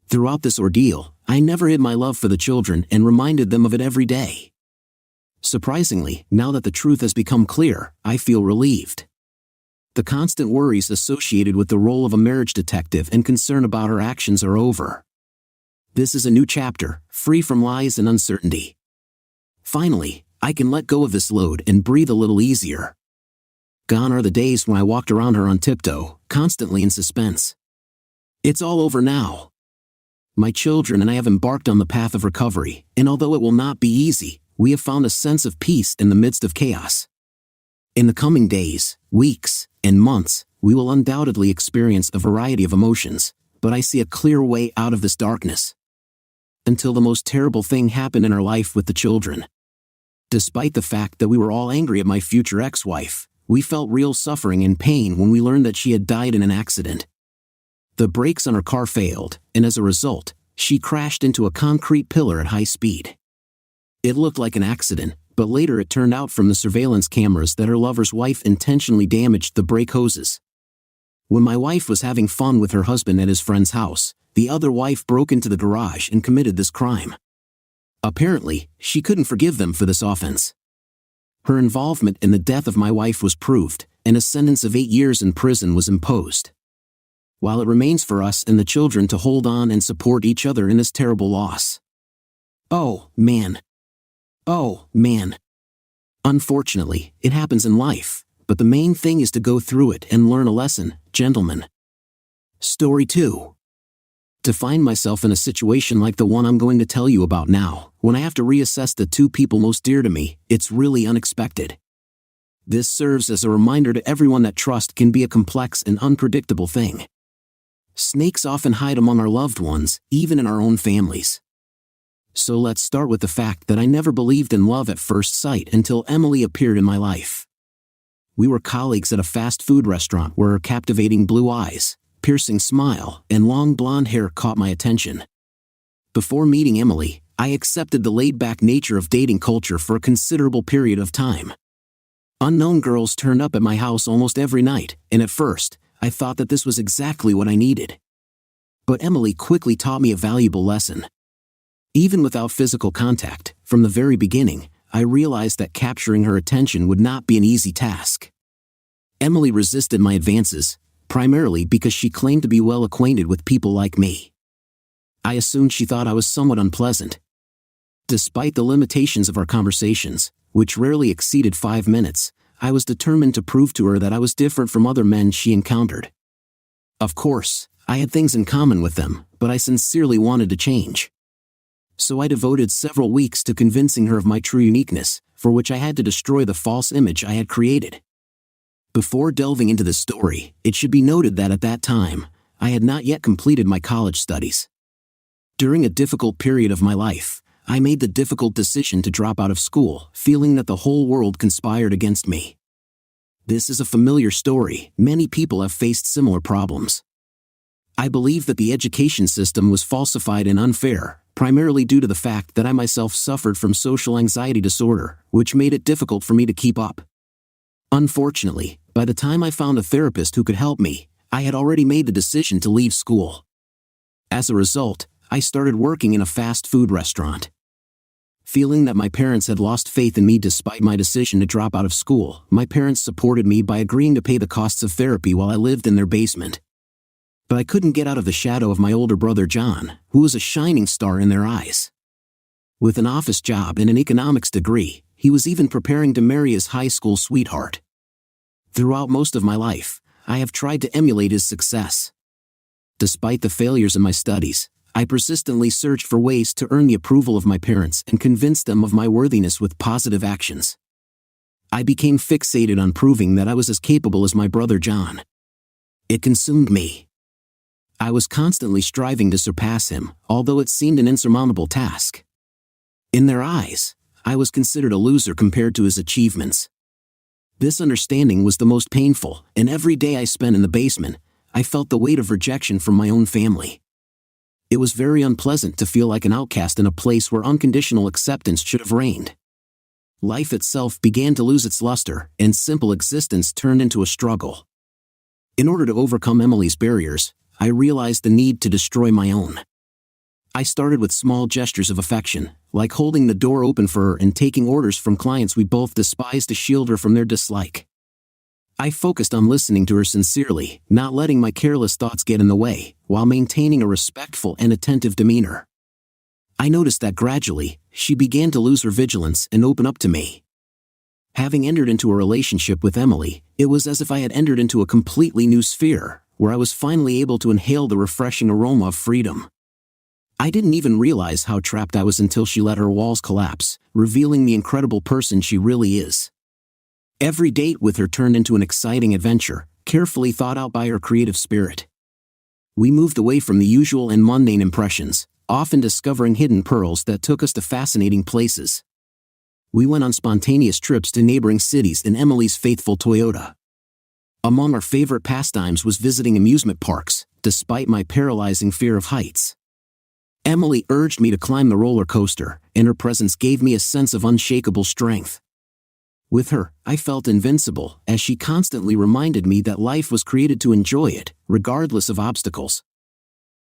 Throughout this ordeal, I never hid my love for the children and reminded them of it every day. Surprisingly, now that the truth has become clear, I feel relieved. The constant worries associated with the role of a marriage detective and concern about her actions are over. This is a new chapter, free from lies and uncertainty. Finally, I can let go of this load and breathe a little easier. Gone are the days when I walked around her on tiptoe, constantly in suspense. It's all over now. My children and I have embarked on the path of recovery, and although it will not be easy, we have found a sense of peace in the midst of chaos. In the coming days, weeks, and months, we will undoubtedly experience a variety of emotions, but I see a clear way out of this darkness. Until the most terrible thing happened in our life with the children. Despite the fact that we were all angry at my future ex-wife, we felt real suffering and pain when we learned that she had died in an accident. The brakes on her car failed, and as a result, she crashed into a concrete pillar at high speed. It looked like an accident, but later it turned out from the surveillance cameras that her lover's wife intentionally damaged the brake hoses. When my wife was having fun with her husband at his friend's house, the other wife broke into the garage and committed this crime. Apparently, she couldn't forgive them for this offense. Her involvement in the death of my wife was proved, and a sentence of 8 years in prison was imposed. While it remains for us and the children to hold on and support each other in this terrible loss. Oh, man. Oh, man. Unfortunately, it happens in life, but the main thing is to go through it and learn a lesson, gentlemen. Story 2. To find myself in a situation like the one I'm going to tell you about now, when I have to reassess the two people most dear to me, it's really unexpected. This serves as a reminder to everyone that trust can be a complex and unpredictable thing. Snakes often hide among our loved ones, even in our own families. So let's start with the fact that I never believed in love at first sight until Emily appeared in my life. We were colleagues at a fast food restaurant where her captivating blue eyes, piercing smile, and long blonde hair caught my attention. Before meeting Emily, I accepted the laid-back nature of dating culture for a considerable period of time. Unknown girls turned up at my house almost every night, and at first, I thought that this was exactly what I needed. But Emily quickly taught me a valuable lesson. Even without physical contact, from the very beginning, I realized that capturing her attention would not be an easy task. Emily resisted my advances, primarily because she claimed to be well acquainted with people like me. I assumed she thought I was somewhat unpleasant. Despite the limitations of our conversations, which rarely exceeded 5 minutes, I was determined to prove to her that I was different from other men she encountered. Of course, I had things in common with them, but I sincerely wanted to change. So I devoted several weeks to convincing her of my true uniqueness, for which I had to destroy the false image I had created. Before delving into the story, it should be noted that at that time, I had not yet completed my college studies. During a difficult period of my life, I made the difficult decision to drop out of school, feeling that the whole world conspired against me. This is a familiar story. Many people have faced similar problems. I believe that the education system was falsified and unfair, primarily due to the fact that I myself suffered from social anxiety disorder, which made it difficult for me to keep up. Unfortunately, by the time I found a therapist who could help me, I had already made the decision to leave school. As a result, I started working in a fast food restaurant. Feeling that my parents had lost faith in me despite my decision to drop out of school, my parents supported me by agreeing to pay the costs of therapy while I lived in their basement. But I couldn't get out of the shadow of my older brother John, who was a shining star in their eyes. With an office job and an economics degree, he was even preparing to marry his high school sweetheart. Throughout most of my life, I have tried to emulate his success. Despite the failures in my studies, I persistently searched for ways to earn the approval of my parents and convince them of my worthiness with positive actions. I became fixated on proving that I was as capable as my brother John. It consumed me. I was constantly striving to surpass him, although it seemed an insurmountable task. In their eyes, I was considered a loser compared to his achievements. This understanding was the most painful, and every day I spent in the basement, I felt the weight of rejection from my own family. It was very unpleasant to feel like an outcast in a place where unconditional acceptance should have reigned. Life itself began to lose its luster, and simple existence turned into a struggle. In order to overcome Emily's barriers, I realized the need to destroy my own. I started with small gestures of affection, like holding the door open for her and taking orders from clients we both despised to shield her from their dislike. I focused on listening to her sincerely, not letting my careless thoughts get in the way, while maintaining a respectful and attentive demeanor. I noticed that gradually, she began to lose her vigilance and open up to me. Having entered into a relationship with Emily, it was as if I had entered into a completely new sphere, where I was finally able to inhale the refreshing aroma of freedom. I didn't even realize how trapped I was until she let her walls collapse, revealing the incredible person she really is. Every date with her turned into an exciting adventure, carefully thought out by her creative spirit. We moved away from the usual and mundane impressions, often discovering hidden pearls that took us to fascinating places. We went on spontaneous trips to neighboring cities in Emily's faithful Toyota. Among our favorite pastimes was visiting amusement parks, despite my paralyzing fear of heights. Emily urged me to climb the roller coaster, and her presence gave me a sense of unshakable strength. With her, I felt invincible, as she constantly reminded me that life was created to enjoy it, regardless of obstacles.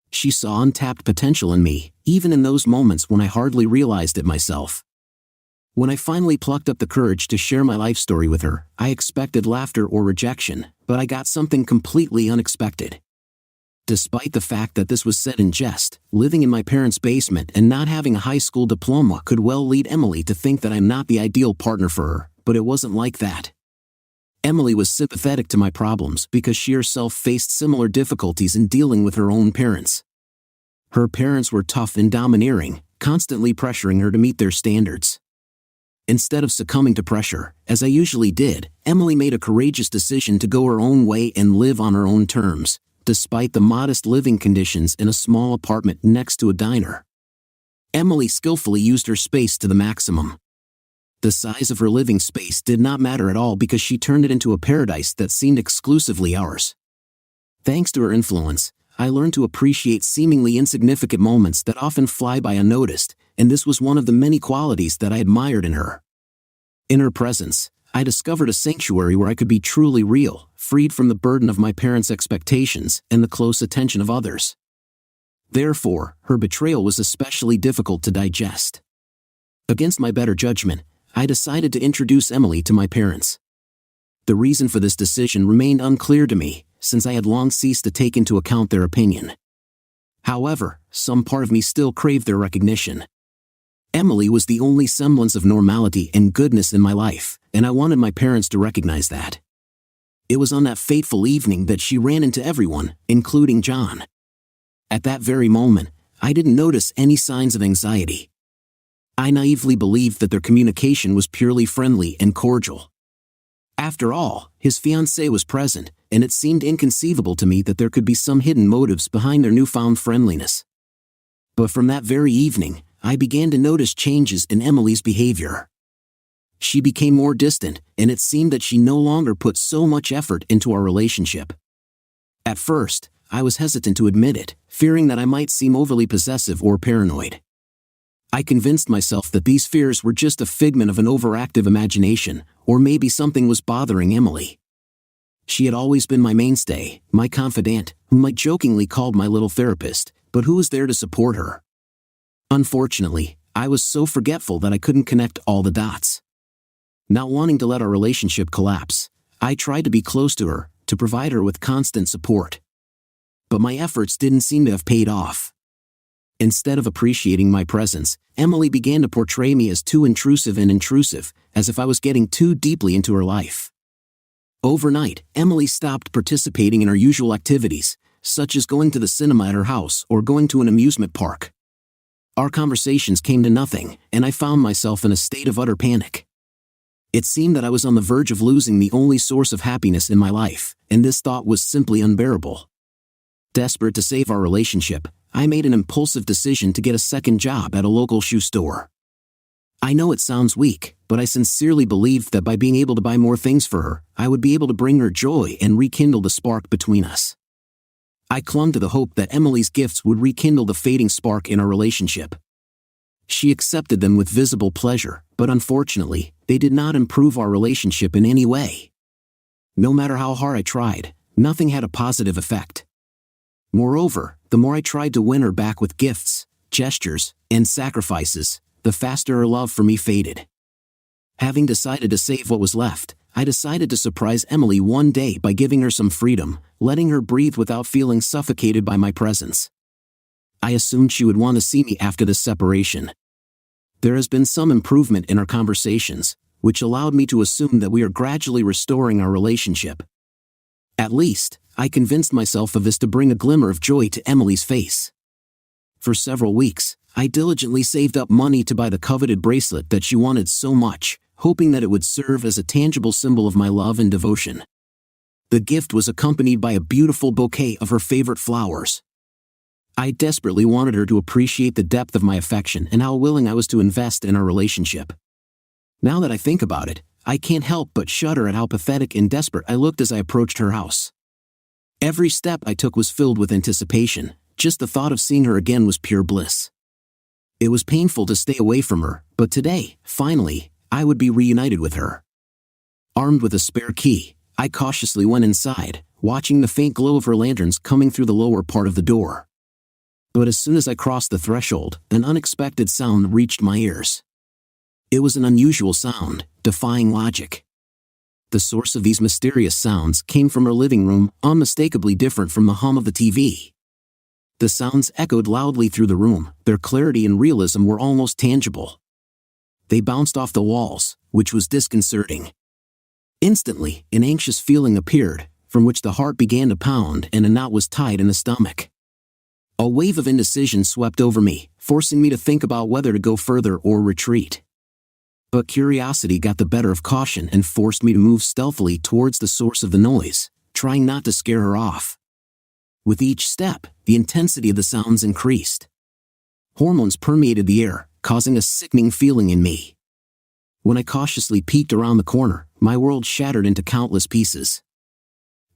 She saw untapped potential in me, even in those moments when I hardly realized it myself. When I finally plucked up the courage to share my life story with her, I expected laughter or rejection, but I got something completely unexpected. Despite the fact that this was said in jest, living in my parents' basement and not having a high school diploma could well lead Emily to think that I'm not the ideal partner for her, but it wasn't like that. Emily was sympathetic to my problems because she herself faced similar difficulties in dealing with her own parents. Her parents were tough and domineering, constantly pressuring her to meet their standards. Instead of succumbing to pressure, as I usually did, Emily made a courageous decision to go her own way and live on her own terms, despite the modest living conditions in a small apartment next to a diner. Emily skillfully used her space to the maximum. The size of her living space did not matter at all because she turned it into a paradise that seemed exclusively ours. Thanks to her influence, I learned to appreciate seemingly insignificant moments that often fly by unnoticed, and this was one of the many qualities that I admired in her. In her presence, I discovered a sanctuary where I could be truly real, freed from the burden of my parents' expectations and the close attention of others. Therefore, her betrayal was especially difficult to digest. Against my better judgment, I decided to introduce Emily to my parents. The reason for this decision remained unclear to me, since I had long ceased to take into account their opinion. However, some part of me still craved their recognition. Emily was the only semblance of normality and goodness in my life, and I wanted my parents to recognize that. It was on that fateful evening that she ran into everyone, including John. At that very moment, I didn't notice any signs of anxiety. I naively believed that their communication was purely friendly and cordial. After all, his fiancée was present, and it seemed inconceivable to me that there could be some hidden motives behind their newfound friendliness. But from that very evening, I began to notice changes in Emily's behavior. She became more distant, and it seemed that she no longer put so much effort into our relationship. At first, I was hesitant to admit it, fearing that I might seem overly possessive or paranoid. I convinced myself that these fears were just a figment of an overactive imagination, or maybe something was bothering Emily. She had always been my mainstay, my confidant, whom I jokingly called my little therapist, but who was there to support her? Unfortunately, I was so forgetful that I couldn't connect all the dots. Not wanting to let our relationship collapse, I tried to be close to her, to provide her with constant support. But my efforts didn't seem to have paid off. Instead of appreciating my presence, Emily began to portray me as too intrusive, as if I was getting too deeply into her life. Overnight, Emily stopped participating in our usual activities, such as going to the cinema at her house or going to an amusement park. Our conversations came to nothing, and I found myself in a state of utter panic. It seemed that I was on the verge of losing the only source of happiness in my life, and this thought was simply unbearable. Desperate to save our relationship, I made an impulsive decision to get a second job at a local shoe store. I know it sounds weak, but I sincerely believed that by being able to buy more things for her, I would be able to bring her joy and rekindle the spark between us. I clung to the hope that Emily's gifts would rekindle the fading spark in our relationship. She accepted them with visible pleasure, but unfortunately, they did not improve our relationship in any way. No matter how hard I tried, nothing had a positive effect. Moreover, the more I tried to win her back with gifts, gestures, and sacrifices, the faster her love for me faded. Having decided to save what was left, I decided to surprise Emily one day by giving her some freedom, letting her breathe without feeling suffocated by my presence. I assumed she would want to see me after this separation. There has been some improvement in our conversations, which allowed me to assume that we are gradually restoring our relationship. At least, I convinced myself of this to bring a glimmer of joy to Emily's face. For several weeks, I diligently saved up money to buy the coveted bracelet that she wanted so much, hoping that it would serve as a tangible symbol of my love and devotion. The gift was accompanied by a beautiful bouquet of her favorite flowers. I desperately wanted her to appreciate the depth of my affection and how willing I was to invest in our relationship. Now that I think about it, I can't help but shudder at how pathetic and desperate I looked as I approached her house. Every step I took was filled with anticipation. Just the thought of seeing her again was pure bliss. It was painful to stay away from her, but today, finally, I would be reunited with her. Armed with a spare key, I cautiously went inside, watching the faint glow of her lanterns coming through the lower part of the door. But as soon as I crossed the threshold, an unexpected sound reached my ears. It was an unusual sound, defying logic. The source of these mysterious sounds came from her living room, unmistakably different from the hum of the TV. The sounds echoed loudly through the room, their clarity and realism were almost tangible. They bounced off the walls, which was disconcerting. Instantly, an anxious feeling appeared, from which the heart began to pound and a knot was tied in the stomach. A wave of indecision swept over me, forcing me to think about whether to go further or retreat. But curiosity got the better of caution and forced me to move stealthily towards the source of the noise, trying not to scare her off. With each step, the intensity of the sounds increased. Hormones permeated the air, causing a sickening feeling in me. When I cautiously peeked around the corner, my world shattered into countless pieces.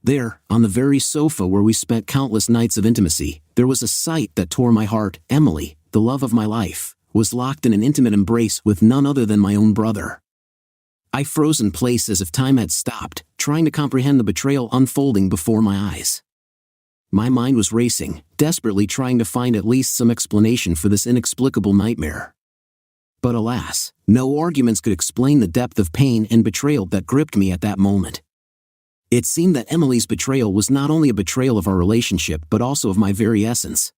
There, on the very sofa where we spent countless nights of intimacy, there was a sight that tore my heart. Emily, the love of my life, was locked in an intimate embrace with none other than my own brother. I froze in place as if time had stopped, trying to comprehend the betrayal unfolding before my eyes. My mind was racing, desperately trying to find at least some explanation for this inexplicable nightmare. But alas, no arguments could explain the depth of pain and betrayal that gripped me at that moment. It seemed that Emily's betrayal was not only a betrayal of our relationship but also of my very essence.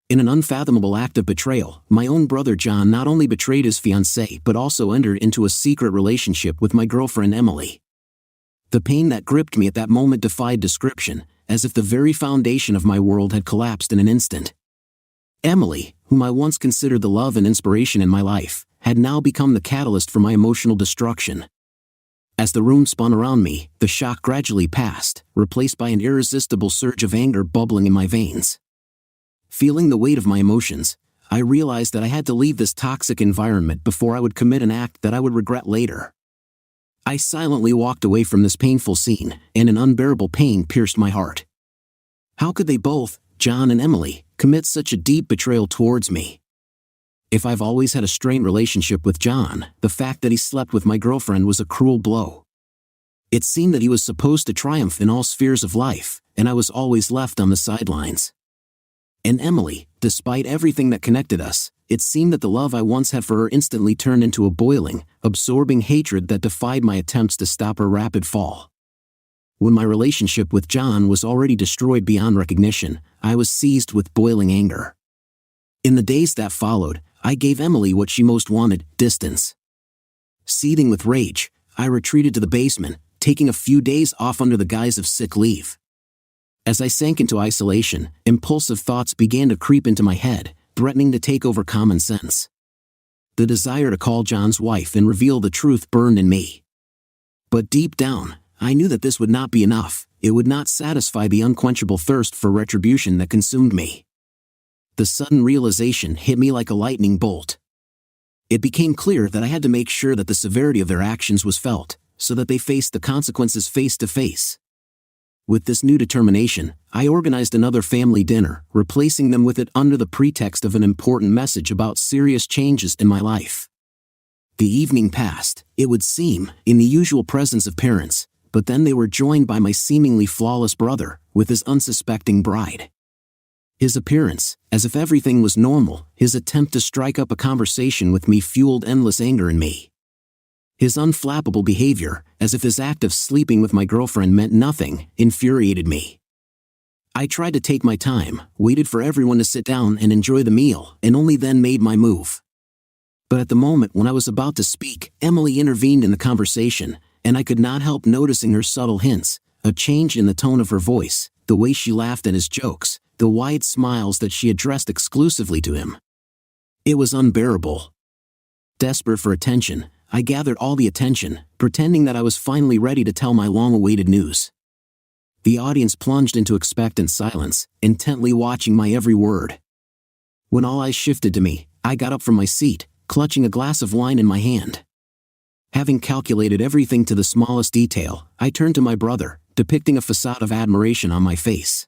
In an unfathomable act of betrayal, my own brother John not only betrayed his fiancée but also entered into a secret relationship with my girlfriend Emily. The pain that gripped me at that moment defied description, as if the very foundation of my world had collapsed in an instant. Emily, whom I once considered the love and inspiration in my life, had now become the catalyst for my emotional destruction. As the room spun around me, the shock gradually passed, replaced by an irresistible surge of anger bubbling in my veins. Feeling the weight of my emotions, I realized that I had to leave this toxic environment before I would commit an act that I would regret later. I silently walked away from this painful scene, and an unbearable pain pierced my heart. How could they both, John and Emily, commit such a deep betrayal towards me? If I've always had a strained relationship with John, the fact that he slept with my girlfriend was a cruel blow. It seemed that he was supposed to triumph in all spheres of life, and I was always left on the sidelines. And Emily, despite everything that connected us, it seemed that the love I once had for her instantly turned into a boiling, absorbing hatred that defied my attempts to stop her rapid fall. When my relationship with John was already destroyed beyond recognition, I was seized with boiling anger. In the days that followed, I gave Emily what she most wanted: distance. Seething with rage, I retreated to the basement, taking a few days off under the guise of sick leave. As I sank into isolation, impulsive thoughts began to creep into my head, threatening to take over common sense. The desire to call John's wife and reveal the truth burned in me. But deep down, I knew that this would not be enough. It would not satisfy the unquenchable thirst for retribution that consumed me. The sudden realization hit me like a lightning bolt. It became clear that I had to make sure that the severity of their actions was felt, so that they faced the consequences face to face. With this new determination, I organized another family dinner, replacing them with it under the pretext of an important message about serious changes in my life. The evening passed, it would seem, in the usual presence of parents, but then they were joined by my seemingly flawless brother, with his unsuspecting bride. His appearance, as if everything was normal, his attempt to strike up a conversation with me fueled endless anger in me. His unflappable behavior, as if his act of sleeping with my girlfriend meant nothing, infuriated me. I tried to take my time, waited for everyone to sit down and enjoy the meal, and only then made my move. But at the moment when I was about to speak, Emily intervened in the conversation, and I could not help noticing her subtle hints, a change in the tone of her voice, the way she laughed at his jokes, the wide smiles that she addressed exclusively to him. It was unbearable. Desperate for attention, I gathered all the attention, pretending that I was finally ready to tell my long-awaited news. The audience plunged into expectant silence, intently watching my every word. When all eyes shifted to me, I got up from my seat, clutching a glass of wine in my hand. Having calculated everything to the smallest detail, I turned to my brother, depicting a facade of admiration on my face.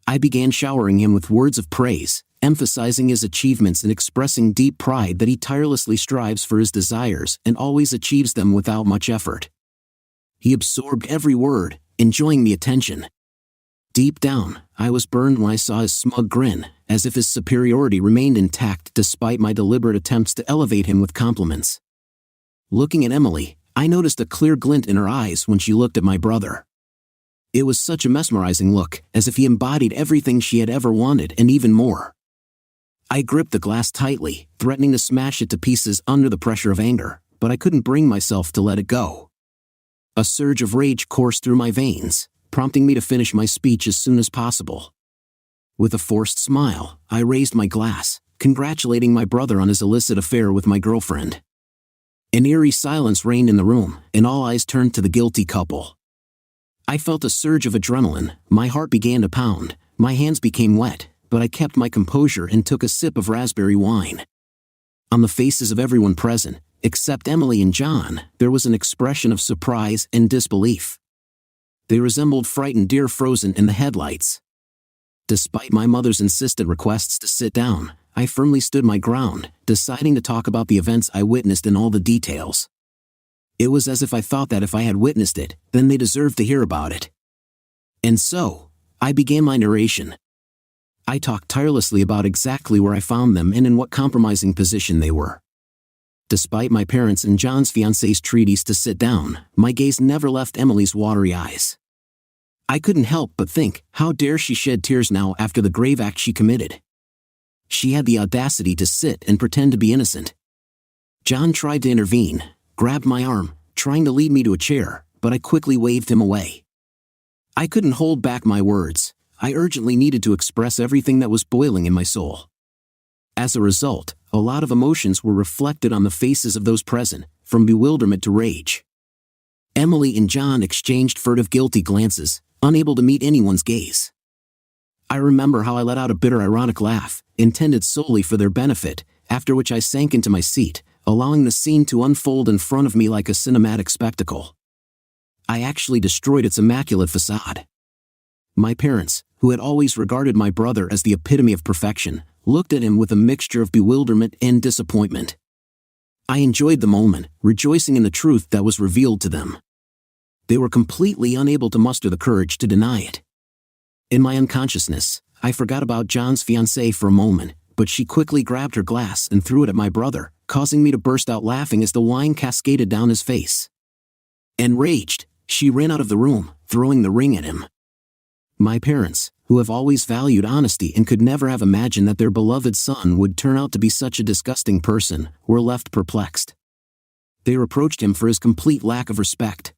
I began showering him with words of praise, emphasizing his achievements and expressing deep pride that he tirelessly strives for his desires and always achieves them without much effort. He absorbed every word, enjoying the attention. Deep down, I was burned when I saw his smug grin, as if his superiority remained intact despite my deliberate attempts to elevate him with compliments. Looking at Emily, I noticed a clear glint in her eyes when she looked at my brother. It was such a mesmerizing look, as if he embodied everything she had ever wanted and even more. I gripped the glass tightly, threatening to smash it to pieces under the pressure of anger, but I couldn't bring myself to let it go. A surge of rage coursed through my veins, prompting me to finish my speech as soon as possible. With a forced smile, I raised my glass, congratulating my brother on his illicit affair with my girlfriend. An eerie silence reigned in the room, and all eyes turned to the guilty couple. I felt a surge of adrenaline, my heart began to pound, my hands became wet, but I kept my composure and took a sip of raspberry wine. On the faces of everyone present, except Emily and John, there was an expression of surprise and disbelief. They resembled frightened deer frozen in the headlights. Despite my mother's insistent requests to sit down, I firmly stood my ground, deciding to talk about the events I witnessed in all the details. It was as if I thought that if I had witnessed it, then they deserved to hear about it. And so, I began my narration. I talked tirelessly about exactly where I found them and in what compromising position they were. Despite my parents' and John's fiancé's treaties to sit down, my gaze never left Emily's watery eyes. I couldn't help but think, how dare she shed tears now after the grave act she committed? She had the audacity to sit and pretend to be innocent. John tried to intervene, grabbed my arm, trying to lead me to a chair, but I quickly waved him away. I couldn't hold back my words. I urgently needed to express everything that was boiling in my soul. As a result, a lot of emotions were reflected on the faces of those present, from bewilderment to rage. Emily and John exchanged furtive guilty glances, unable to meet anyone's gaze. I remember how I let out a bitter ironic laugh, intended solely for their benefit, after which I sank into my seat, allowing the scene to unfold in front of me like a cinematic spectacle. I actually destroyed its immaculate facade. My parents, who had always regarded my brother as the epitome of perfection, looked at him with a mixture of bewilderment and disappointment. I enjoyed the moment, rejoicing in the truth that was revealed to them. They were completely unable to muster the courage to deny it. In my unconsciousness, I forgot about John's fiancée for a moment, but she quickly grabbed her glass and threw it at my brother, causing me to burst out laughing as the wine cascaded down his face. Enraged, she ran out of the room, throwing the ring at him. My parents, who have always valued honesty and could never have imagined that their beloved son would turn out to be such a disgusting person, were left perplexed. They reproached him for his complete lack of respect.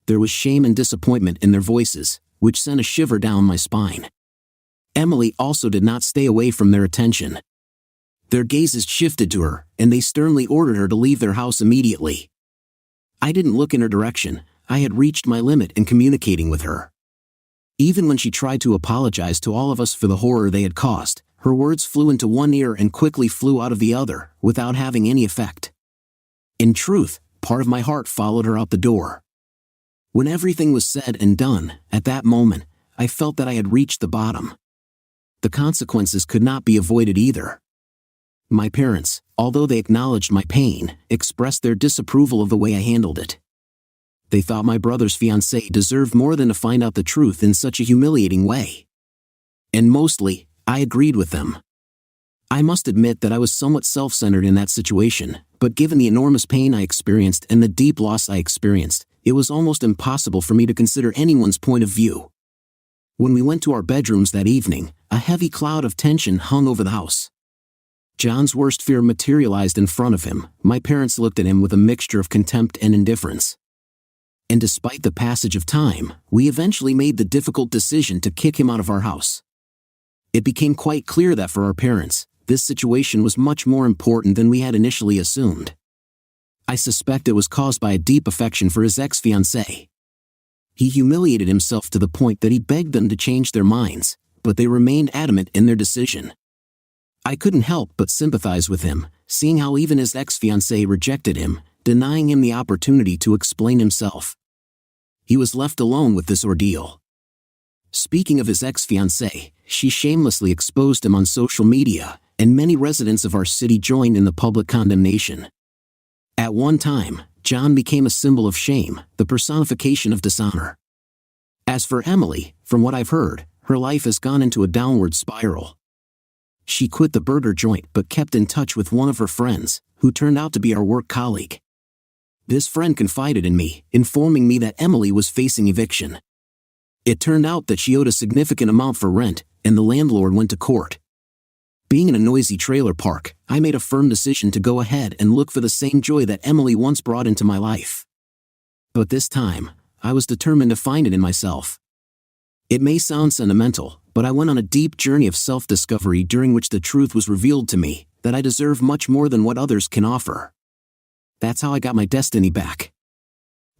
There was shame and disappointment in their voices, which sent a shiver down my spine. Emily also did not stay away from their attention. Their gazes shifted to her, and they sternly ordered her to leave their house immediately. I didn't look in her direction. I had reached my limit in communicating with her. Even when she tried to apologize to all of us for the horror they had caused, her words flew into one ear and quickly flew out of the other, without having any effect. In truth, part of my heart followed her out the door. When everything was said and done, at that moment, I felt that I had reached the bottom. The consequences could not be avoided either. My parents, although they acknowledged my pain, expressed their disapproval of the way I handled it. They thought my brother's fiancée deserved more than to find out the truth in such a humiliating way. And mostly, I agreed with them. I must admit that I was somewhat self-centered in that situation, but given the enormous pain I experienced and the deep loss I experienced, it was almost impossible for me to consider anyone's point of view. When we went to our bedrooms that evening, a heavy cloud of tension hung over the house. John's worst fear materialized in front of him. My parents looked at him with a mixture of contempt and indifference. And despite the passage of time, we eventually made the difficult decision to kick him out of our house. It became quite clear that for our parents, this situation was much more important than we had initially assumed. I suspect it was caused by a deep affection for his ex-fiancée. He humiliated himself to the point that he begged them to change their minds, but they remained adamant in their decision. I couldn't help but sympathize with him, seeing how even his ex-fiancée rejected him, denying him the opportunity to explain himself. He was left alone with this ordeal. Speaking of his ex-fiancée, she shamelessly exposed him on social media, and many residents of our city joined in the public condemnation. At one time, John became a symbol of shame, the personification of dishonor. As for Emily, from what I've heard, her life has gone into a downward spiral. She quit the burger joint but kept in touch with one of her friends, who turned out to be our work colleague. This friend confided in me, informing me that Emily was facing eviction. It turned out that she owed a significant amount for rent, and the landlord went to court. Being in a noisy trailer park, I made a firm decision to go ahead and look for the same joy that Emily once brought into my life. But this time, I was determined to find it in myself. It may sound sentimental, but I went on a deep journey of self-discovery during which the truth was revealed to me, that I deserve much more than what others can offer. That's how I got my destiny back.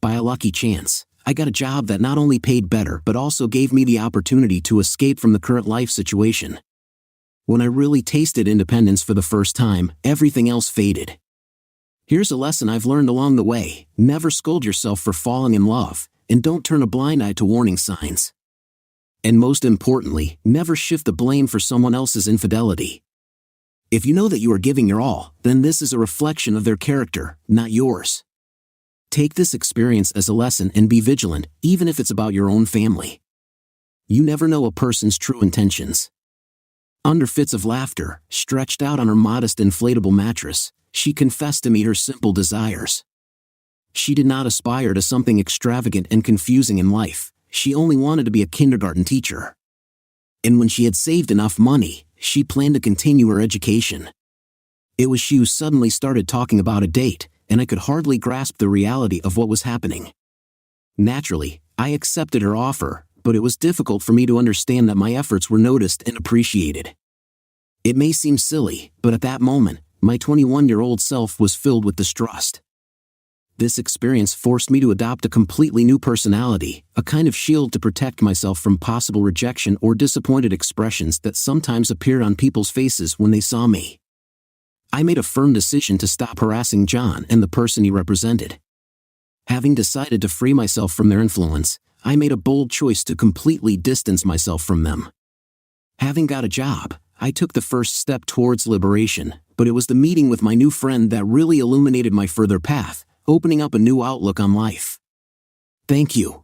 By a lucky chance, I got a job that not only paid better but also gave me the opportunity to escape from the current life situation. When I really tasted independence for the first time, everything else faded. Here's a lesson I've learned along the way: never scold yourself for falling in love, and don't turn a blind eye to warning signs. And most importantly, never shift the blame for someone else's infidelity. If you know that you are giving your all, then this is a reflection of their character, not yours. Take this experience as a lesson and be vigilant, even if it's about your own family. You never know a person's true intentions. Under fits of laughter, stretched out on her modest inflatable mattress, she confessed to me her simple desires. She did not aspire to something extravagant and confusing in life. She only wanted to be a kindergarten teacher. And when she had saved enough money, she planned to continue her education. It was she who suddenly started talking about a date, and I could hardly grasp the reality of what was happening. Naturally, I accepted her offer, but it was difficult for me to understand that my efforts were noticed and appreciated. It may seem silly, but at that moment, my 21-year-old self was filled with distrust. This experience forced me to adopt a completely new personality, a kind of shield to protect myself from possible rejection or disappointed expressions that sometimes appeared on people's faces when they saw me. I made a firm decision to stop harassing John and the person he represented. Having decided to free myself from their influence, I made a bold choice to completely distance myself from them. Having got a job, I took the first step towards liberation, but it was the meeting with my new friend that really illuminated my further path, opening up a new outlook on life. Thank you.